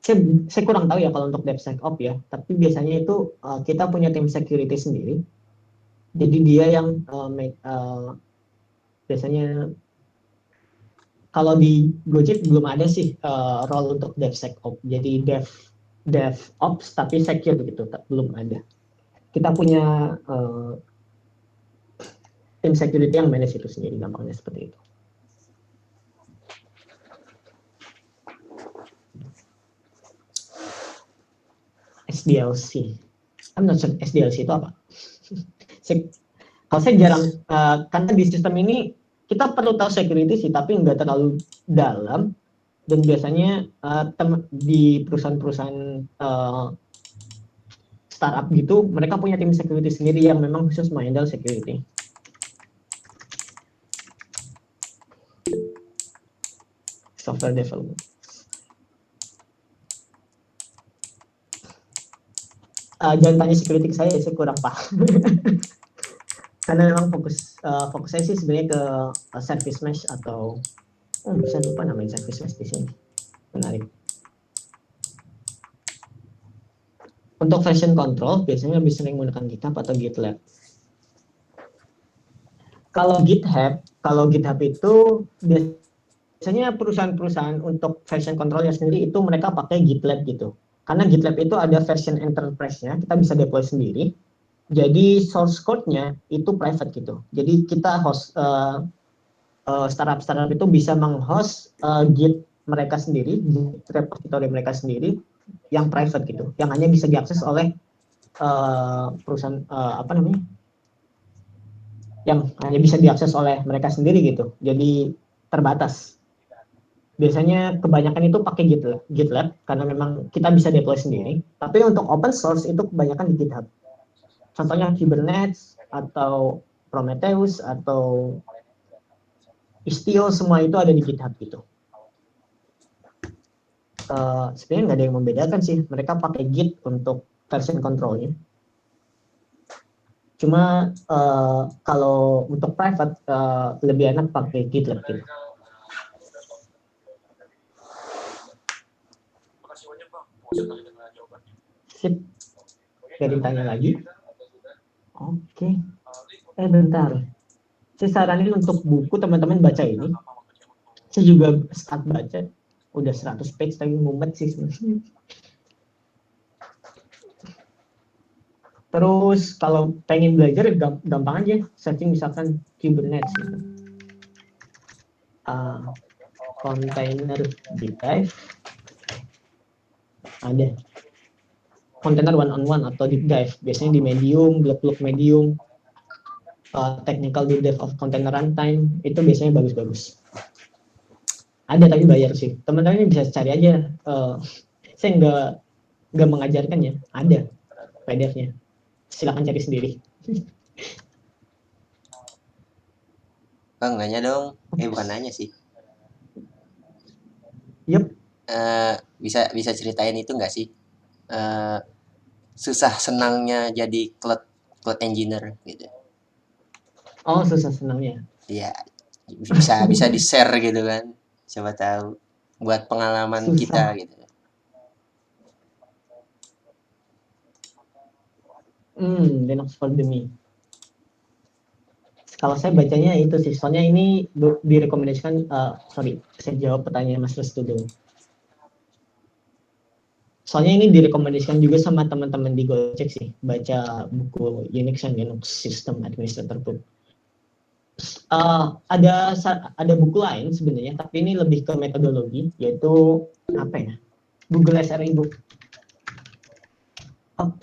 saya kurang tahu ya kalau untuk DevSecOps ya, tapi biasanya itu kita punya tim security sendiri. Jadi dia yang biasanya kalau di Gojek belum ada sih role untuk DevSecOps. Jadi DevOps tapi secure gitu, belum ada. Kita punya tim security yang manage itu sendiri, gampangnya seperti itu. SDLC. I'm not sure SDLC itu apa. Kalau saya jarang, karena di sistem ini kita perlu tahu security sih, tapi nggak terlalu dalam. Dan biasanya di perusahaan-perusahaan startup gitu, mereka punya tim security sendiri yang memang khusus menghandle security. Software development. Jangan tanya security ke saya kurang paham. Karena memang fokus saya sih sebenarnya ke service mesh atau bisa lupa namanya service mesh di sini. Menarik. Untuk version control biasanya lebih sering menggunakan GitHub atau GitLab. Kalau GitHub itu biasanya perusahaan-perusahaan untuk version controlnya sendiri itu mereka pakai GitLab gitu. Karena GitLab itu ada version enterprise-nya, kita bisa deploy sendiri. Jadi source code-nya itu private gitu. Jadi kita host startup itu bisa menghost Git mereka sendiri, Git repository mereka sendiri yang private gitu, yang hanya bisa diakses oleh perusahaan yang hanya bisa diakses oleh mereka sendiri gitu. Jadi terbatas. Biasanya kebanyakan itu pakai GitLab karena memang kita bisa deploy sendiri. Tapi untuk open source itu kebanyakan di GitHub. Contohnya Kubernetes atau Prometheus atau Istio, semua itu ada di GitHub gitu. Sebenarnya nggak ada yang membedakan sih. Mereka pakai Git untuk version controlnya. Cuma kalau untuk private lebih enak pakai GitLab gitu. Sip. Gak ditanya lagi. Oke. Bentar. Saya saranin untuk buku teman-teman baca ini. Saya juga start baca. Udah 100 page tapi mumet sih sebenarnya. Terus kalau pengen belajar gampang aja, searching misalkan Kubernetes gitu. Container deep dive. Ada. Container one-on-one atau deep dive. Biasanya di Medium, blog Medium. Technical deep dive of container runtime. Itu biasanya bagus-bagus. Ada tapi bayar sih. Teman-teman bisa cari aja. Saya nggak mengajarkan ya. Ada PDF-nya. Silakan cari sendiri. Bang, nanya dong. Bukan nanya sih. Yup. Bisa ceritain itu nggak sih? Susah senangnya jadi cloud engineer gitu. Oh, susah senangnya. Iya, bisa di-share gitu kan. Siapa tahu buat pengalaman Susah. kita gitu. Linux for Dummy. Kalau saya bacanya itu sih, soalnya ini direkomendasikan, saya jawab pertanyaan Mas Restu dulu. Soalnya ini direkomendasikan juga sama teman-teman di Gojek sih, baca buku Unix and Linux System Administrator Book. Ada buku lain sebenarnya, tapi ini lebih ke metodologi, yaitu apa ya? Google SRE Book.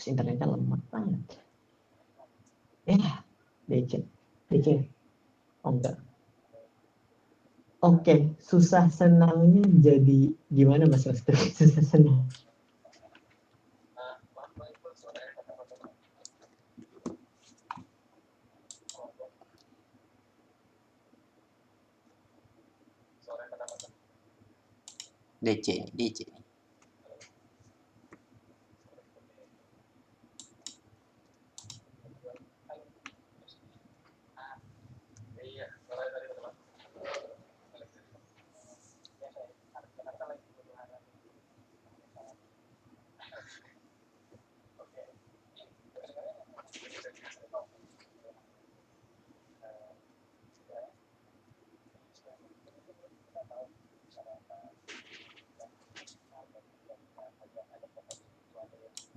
Internetnya lemah banget. DC. Oh enggak. Oke, susah senangnya jadi gimana Mas Restu? Susah senang. DC.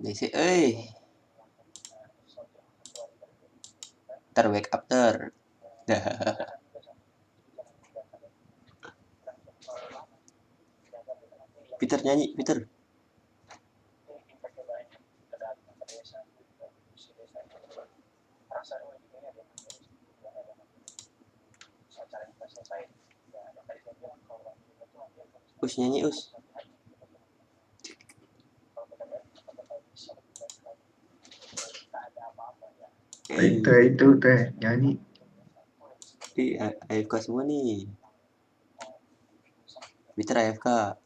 DC, wake up ter. Peter nyanyi, Peter. Nyanyi Us. Itu teh nyanyi. AFK semua nih. Twitter AFK.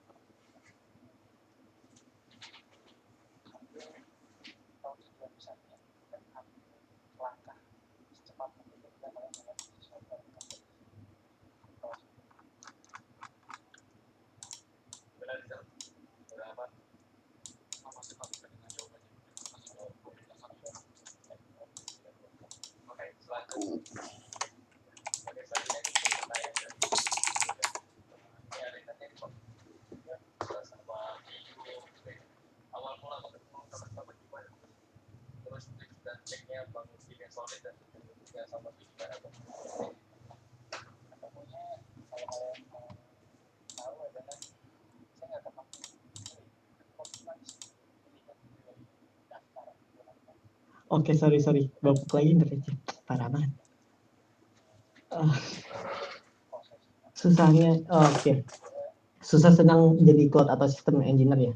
Oke, sorry. Babuk lagi internetnya. Parah banget. Susahnya, oke. Susah senang jadi cloud atau sistem engineer ya.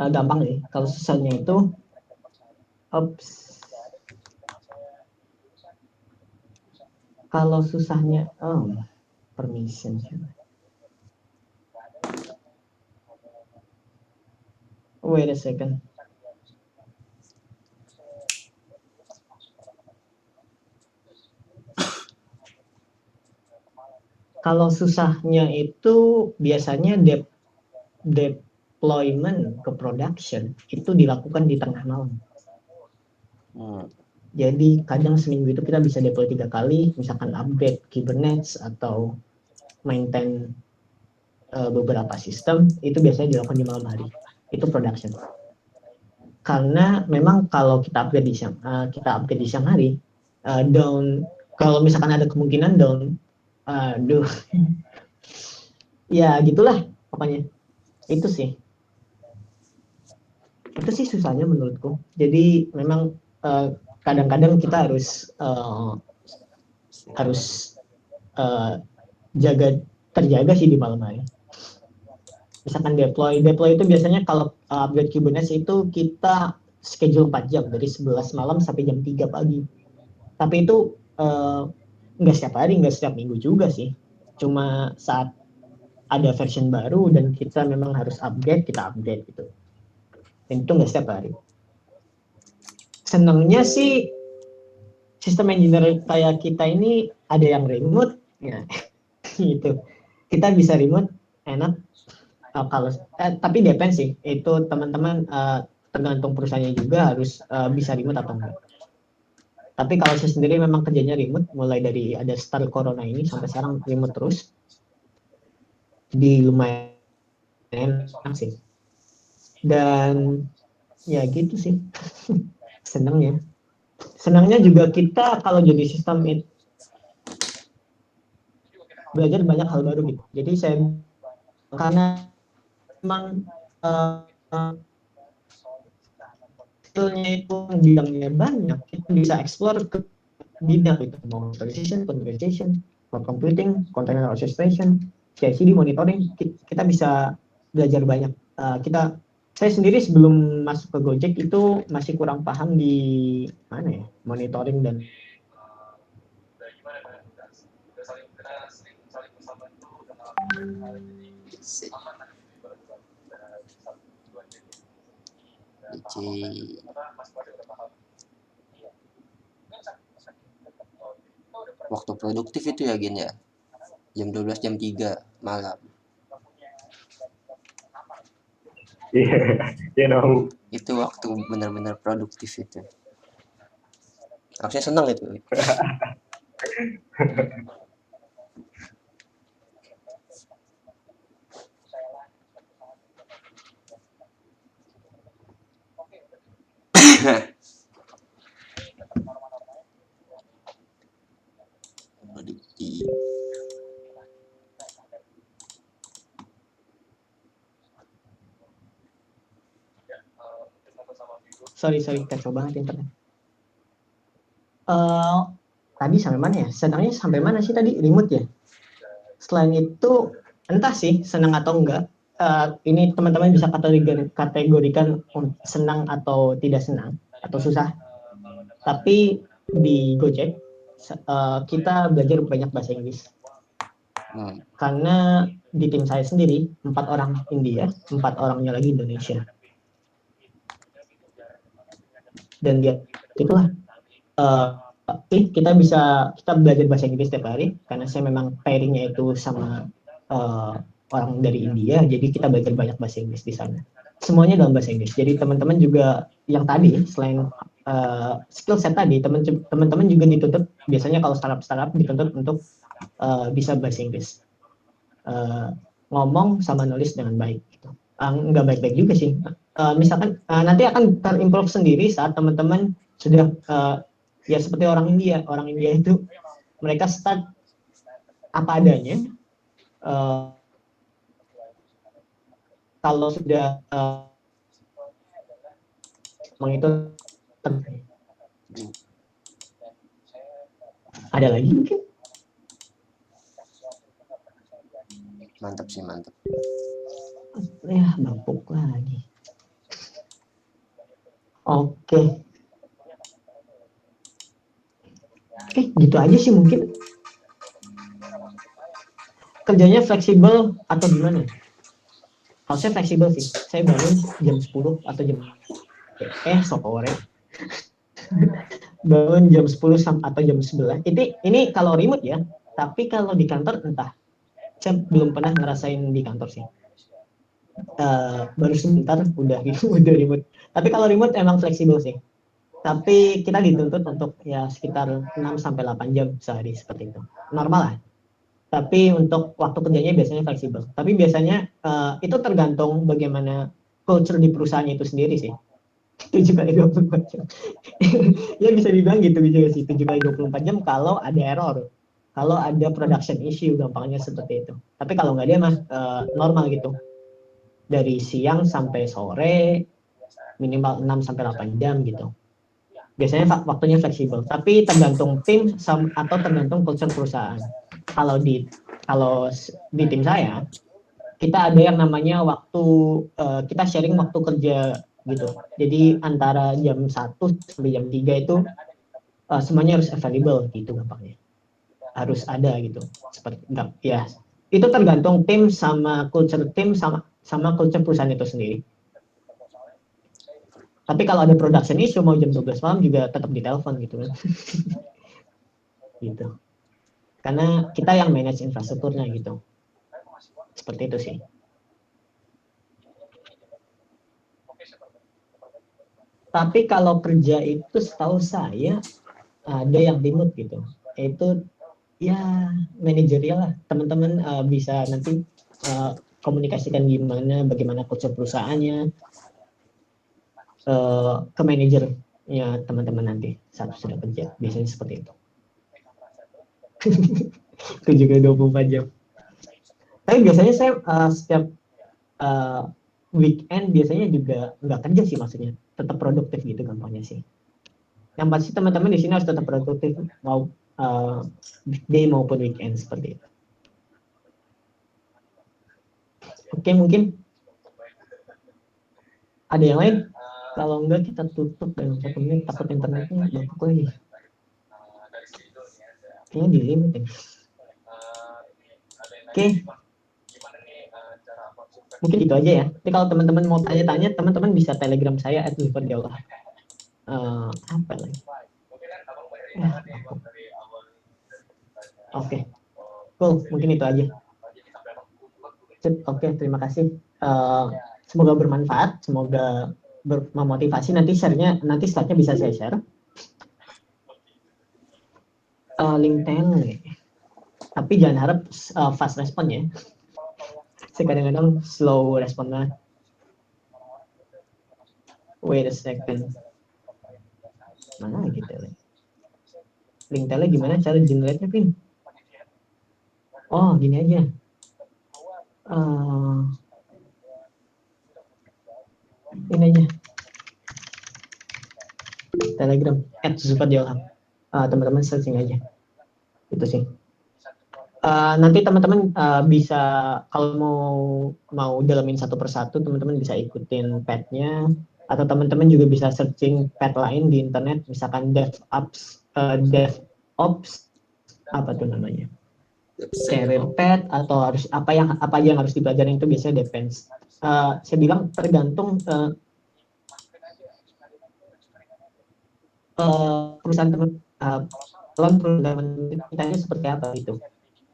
Gampang nih. Kalau susahnya itu, kalau susahnya, permission. Wait a second. Kalau susahnya itu biasanya deployment ke production itu dilakukan di tengah malam. Jadi kadang seminggu itu kita bisa deploy 3 kali, misalkan upgrade Kubernetes atau maintain beberapa sistem, itu biasanya dilakukan di malam hari. Itu production. Karena memang kalau kita upgrade di siang hari, down, kalau misalkan ada kemungkinan down, ya gitulah pokoknya. Itu sih susahnya menurutku. Jadi memang kadang-kadang kita harus terjaga sih di malam hari. Misalkan deploy itu biasanya kalau upgrade Kubernetes itu kita schedule 4 jam dari 11 malam sampai jam 3 pagi. Tapi itu nggak setiap hari, nggak setiap minggu juga sih. Cuma saat ada version baru dan kita memang harus upgrade, kita upgrade gitu. Dan itu nggak setiap hari. Senangnya sih sistem engineer kayak kita ini ada yang remote, ya gitu. Kita bisa remote enak. Kalau tapi depend sih, itu teman-teman tergantung perusahaannya juga harus bisa remote atau enggak. Tapi kalau saya sendiri memang kerjanya remote, mulai dari ada start corona ini sampai sekarang remote terus. Di lumayan enak sih. Dan ya gitu sih. Senangnya juga kita kalau jadi sistem itu belajar banyak hal baru gitu. Jadi saya karena memang skillnya itu bidangnya banyak, kita bisa explore ke bidang itu, mau visualization, conversation, cloud computing, container orchestration, CI/CD monitoring, kita bisa belajar banyak. Saya sendiri sebelum masuk ke Gojek itu masih kurang paham di mana ya, monitoring dan waktu produktif itu ya Gen ya, jam 12 jam 3 malam. Itu waktu benar-benar produktif itu. Harusnya senang itu. sorry kacau banget internet. tadi sampai mana ya? Senangnya sampai mana sih tadi? Remote ya? Selain itu, entah sih senang atau enggak. Ini teman-teman bisa kategorikan senang atau tidak senang, atau susah. Tapi di Gojek, kita belajar banyak bahasa Inggris. Karena di tim saya sendiri, 4 orang India, 4 orangnya lagi Indonesia. Dan dia itulah kita belajar bahasa Inggris setiap hari karena saya memang pairingnya itu sama orang dari India, jadi kita belajar banyak bahasa Inggris di sana. Semuanya dalam bahasa Inggris. Jadi teman-teman juga yang tadi selain skill set tadi, teman-teman juga dituntut, biasanya kalau startup dituntut untuk bisa bahasa Inggris, ngomong sama nulis dengan baik. Gitu. Nggak baik-baik juga sih. Misalkan nanti akan terimprove sendiri saat teman-teman sudah ya seperti orang India itu mereka start apa adanya. Kalau sudah menghitung, ada lagi mungkin? Mantap sih, mantap. Ya, bapuk lagi. Oke, gitu aja sih mungkin. Kerjanya fleksibel atau gimana? Kalau saya fleksibel sih. Saya bangun jam 10 atau jam sore. Bangun jam 10 atau jam 11. Ini kalau remote ya. Tapi kalau di kantor entah. Saya belum pernah ngerasain di kantor sih. Baru sebentar udah remote. Tapi kalau remote emang fleksibel sih. Tapi kita dituntut untuk ya sekitar 6 sampai 8 jam sehari seperti itu. Normal lah. Tapi untuk waktu kerjanya biasanya fleksibel. Tapi biasanya itu tergantung bagaimana culture di perusahaannya itu sendiri sih. 7 kali 24 jam. Ya bisa dibilang gitu juga sih, 7 kali 24 jam kalau ada error. Kalau ada production issue, gampangnya seperti itu. Tapi kalau nggak ada mah normal gitu. Dari siang sampai sore, minimal 6 sampai 8 jam gitu. Biasanya waktunya fleksibel. Tapi tergantung tim atau tergantung culture perusahaan. Kalau di tim saya, kita ada yang namanya waktu, kita sharing waktu kerja gitu. Jadi antara jam 1 sampai jam 3 itu semuanya harus available gitu gampangnya. Harus ada gitu. Seperti ya. Itu tergantung tim sama culture tim sama culture perusahaan itu sendiri. Tapi kalau ada production issue mau jam 12 malam juga tetap ditelepon gitu kan. Gitu. Karena kita yang manage infrastrukturnya gitu. Seperti itu sih. Tapi kalau kerja itu setahu saya ada yang remote gitu. Itu ya manajerial lah. Teman-teman bisa nanti komunikasikan bagaimana culture perusahaannya ke manajernya teman-teman nanti saat sudah kerja. Biasanya seperti itu. Itu juga 24 jam. Tapi biasanya saya setiap weekend biasanya juga nggak kerja sih, maksudnya tetap produktif gitu gampangnya sih. Yang pasti teman-teman di sini harus tetap produktif mau weekday maupun weekend seperti itu. Oke, mungkin ada yang lain? Kalau enggak kita tutup dalam 1 menit, takut internetnya bapuk lagi. Kayaknya di limit ya. Oke. Mungkin itu aja ya. Tapi kalau teman-teman mau tanya-tanya, teman-teman bisa telegram saya @zulfardjaulah. Apa lagi? Oke. Cool, mungkin itu aja. Oke, terima kasih. Semoga bermanfaat, semoga memotivasi. Nanti slide-nya bisa saya share. Link tele. Tapi jangan harap fast respon ya. Saya kadang-kadang slow responnya. Wait a second. Mana lagi tele? Link tele gimana cara generate-nya, Pin? Oh, gini aja. Ini aja. Telegram @zulfardjaulah. Teman-teman searching aja. Itu sih. Nanti teman-teman bisa kalau mau dalamin satu persatu, teman-teman bisa ikutin pad-nya, atau teman-teman juga bisa searching pad lain di internet, misalkan DevOps apa tuh namanya, career pad, atau harus apa aja yang harus dipelajarin, itu biasanya depends. Saya bilang tergantung perusahaan teman, perusahaan kitanya seperti apa gitu.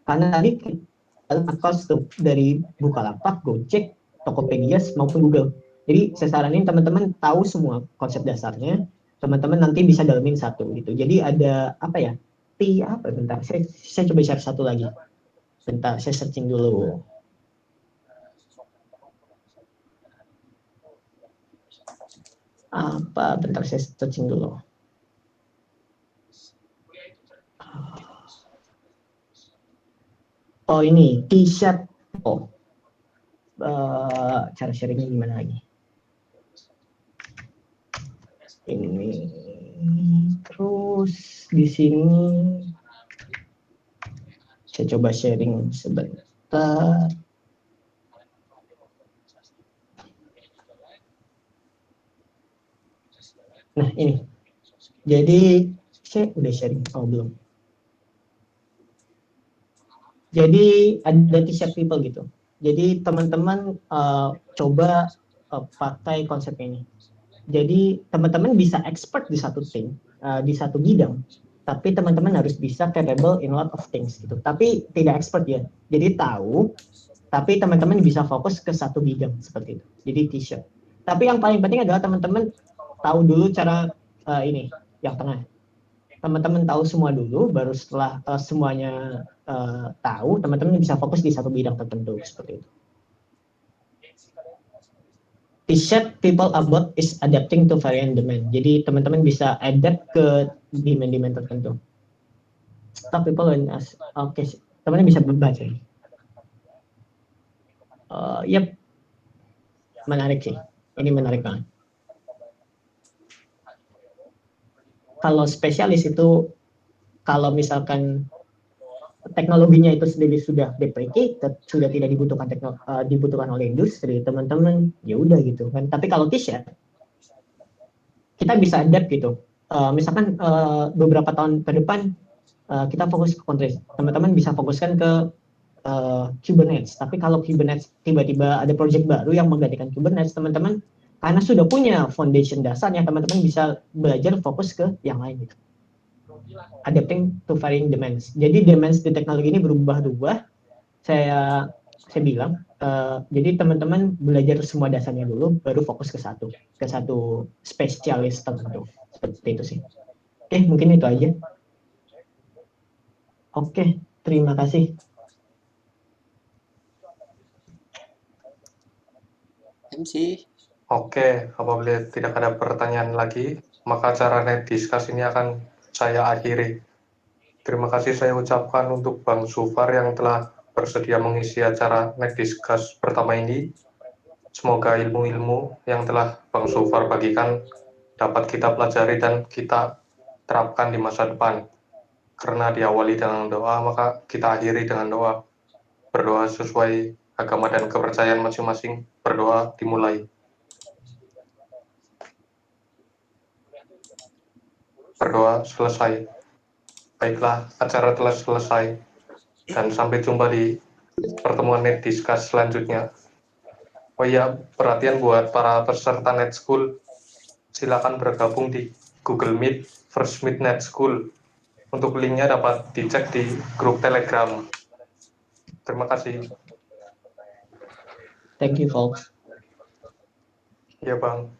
Karena tadi cost dari Bukalapak, Gojek, Tokopedia maupun Google. Jadi saya saranin teman-teman tahu semua konsep dasarnya, teman-teman nanti bisa dalamin satu gitu. Jadi ada apa ya? Bentar, saya coba share satu lagi. Bentar, saya searching dulu. Bentar, saya searching dulu. Oh, ini T-shirt. Cara sharingnya gimana lagi? Ini terus di sini saya coba sharing sebentar. Nah, ini. Jadi saya udah sharing, belum. Jadi ada T-shirt people gitu. Jadi teman-teman coba pakai konsep ini. Jadi teman-teman bisa expert di satu thing, di satu bidang, tapi teman-teman harus bisa capable in a lot of things gitu. Tapi tidak expert ya. Jadi tahu, tapi teman-teman bisa fokus ke satu bidang seperti itu. Jadi T-shirt. Tapi yang paling penting adalah teman-teman tahu dulu cara ini, yang tengah. Teman-teman tahu semua dulu, baru setelah semuanya tahu, teman-teman bisa fokus di satu bidang tertentu seperti itu. T-shirt people about is adapting to variant demand. Jadi teman-teman bisa adapt ke demand tertentu. Stop people when oke, teman-teman bisa membaca. Yep, menarik sih. Ini menarik banget. Kalau spesialis itu, kalau misalkan teknologinya itu sendiri sudah deprecated, sudah tidak dibutuhkan oleh industri, teman-teman ya udah gitu kan. Tapi kalau T-shirt, kita bisa adapt gitu. Misalkan beberapa tahun ke depan kita fokus ke Kubernetes, teman-teman bisa fokuskan ke Kubernetes. Tapi kalau Kubernetes tiba-tiba ada project baru yang menggantikan Kubernetes, teman-teman karena sudah punya foundation dasarnya, teman-teman bisa belajar fokus ke yang lain gitu. Adapting to varying demands. Jadi demands di teknologi ini berubah-ubah. Saya bilang, jadi teman-teman belajar semua dasarnya dulu, baru fokus ke satu spesialis tertentu. Seperti itu sih. Oke, mungkin itu aja. Oke, terima kasih. MC. Oke, apabila tidak ada pertanyaan lagi, maka acara net discuss ini akan saya akhiri. Terima kasih saya ucapkan untuk Bang Zufar yang telah bersedia mengisi acara net discuss pertama ini. Semoga ilmu-ilmu yang telah Bang Zufar bagikan dapat kita pelajari dan kita terapkan di masa depan. Karena diawali dengan doa, maka kita akhiri dengan doa. Berdoa sesuai agama dan kepercayaan masing-masing. Berdoa dimulai. Berdoa selesai. Baiklah, acara telah selesai. Dan sampai jumpa di pertemuan net discuss selanjutnya. Oh iya, perhatian buat para peserta Net School, silakan bergabung di Google Meet First Meet Net School. Untuk linknya dapat dicek di grup Telegram. Terima kasih. Thank you, folks. Ya, Bang.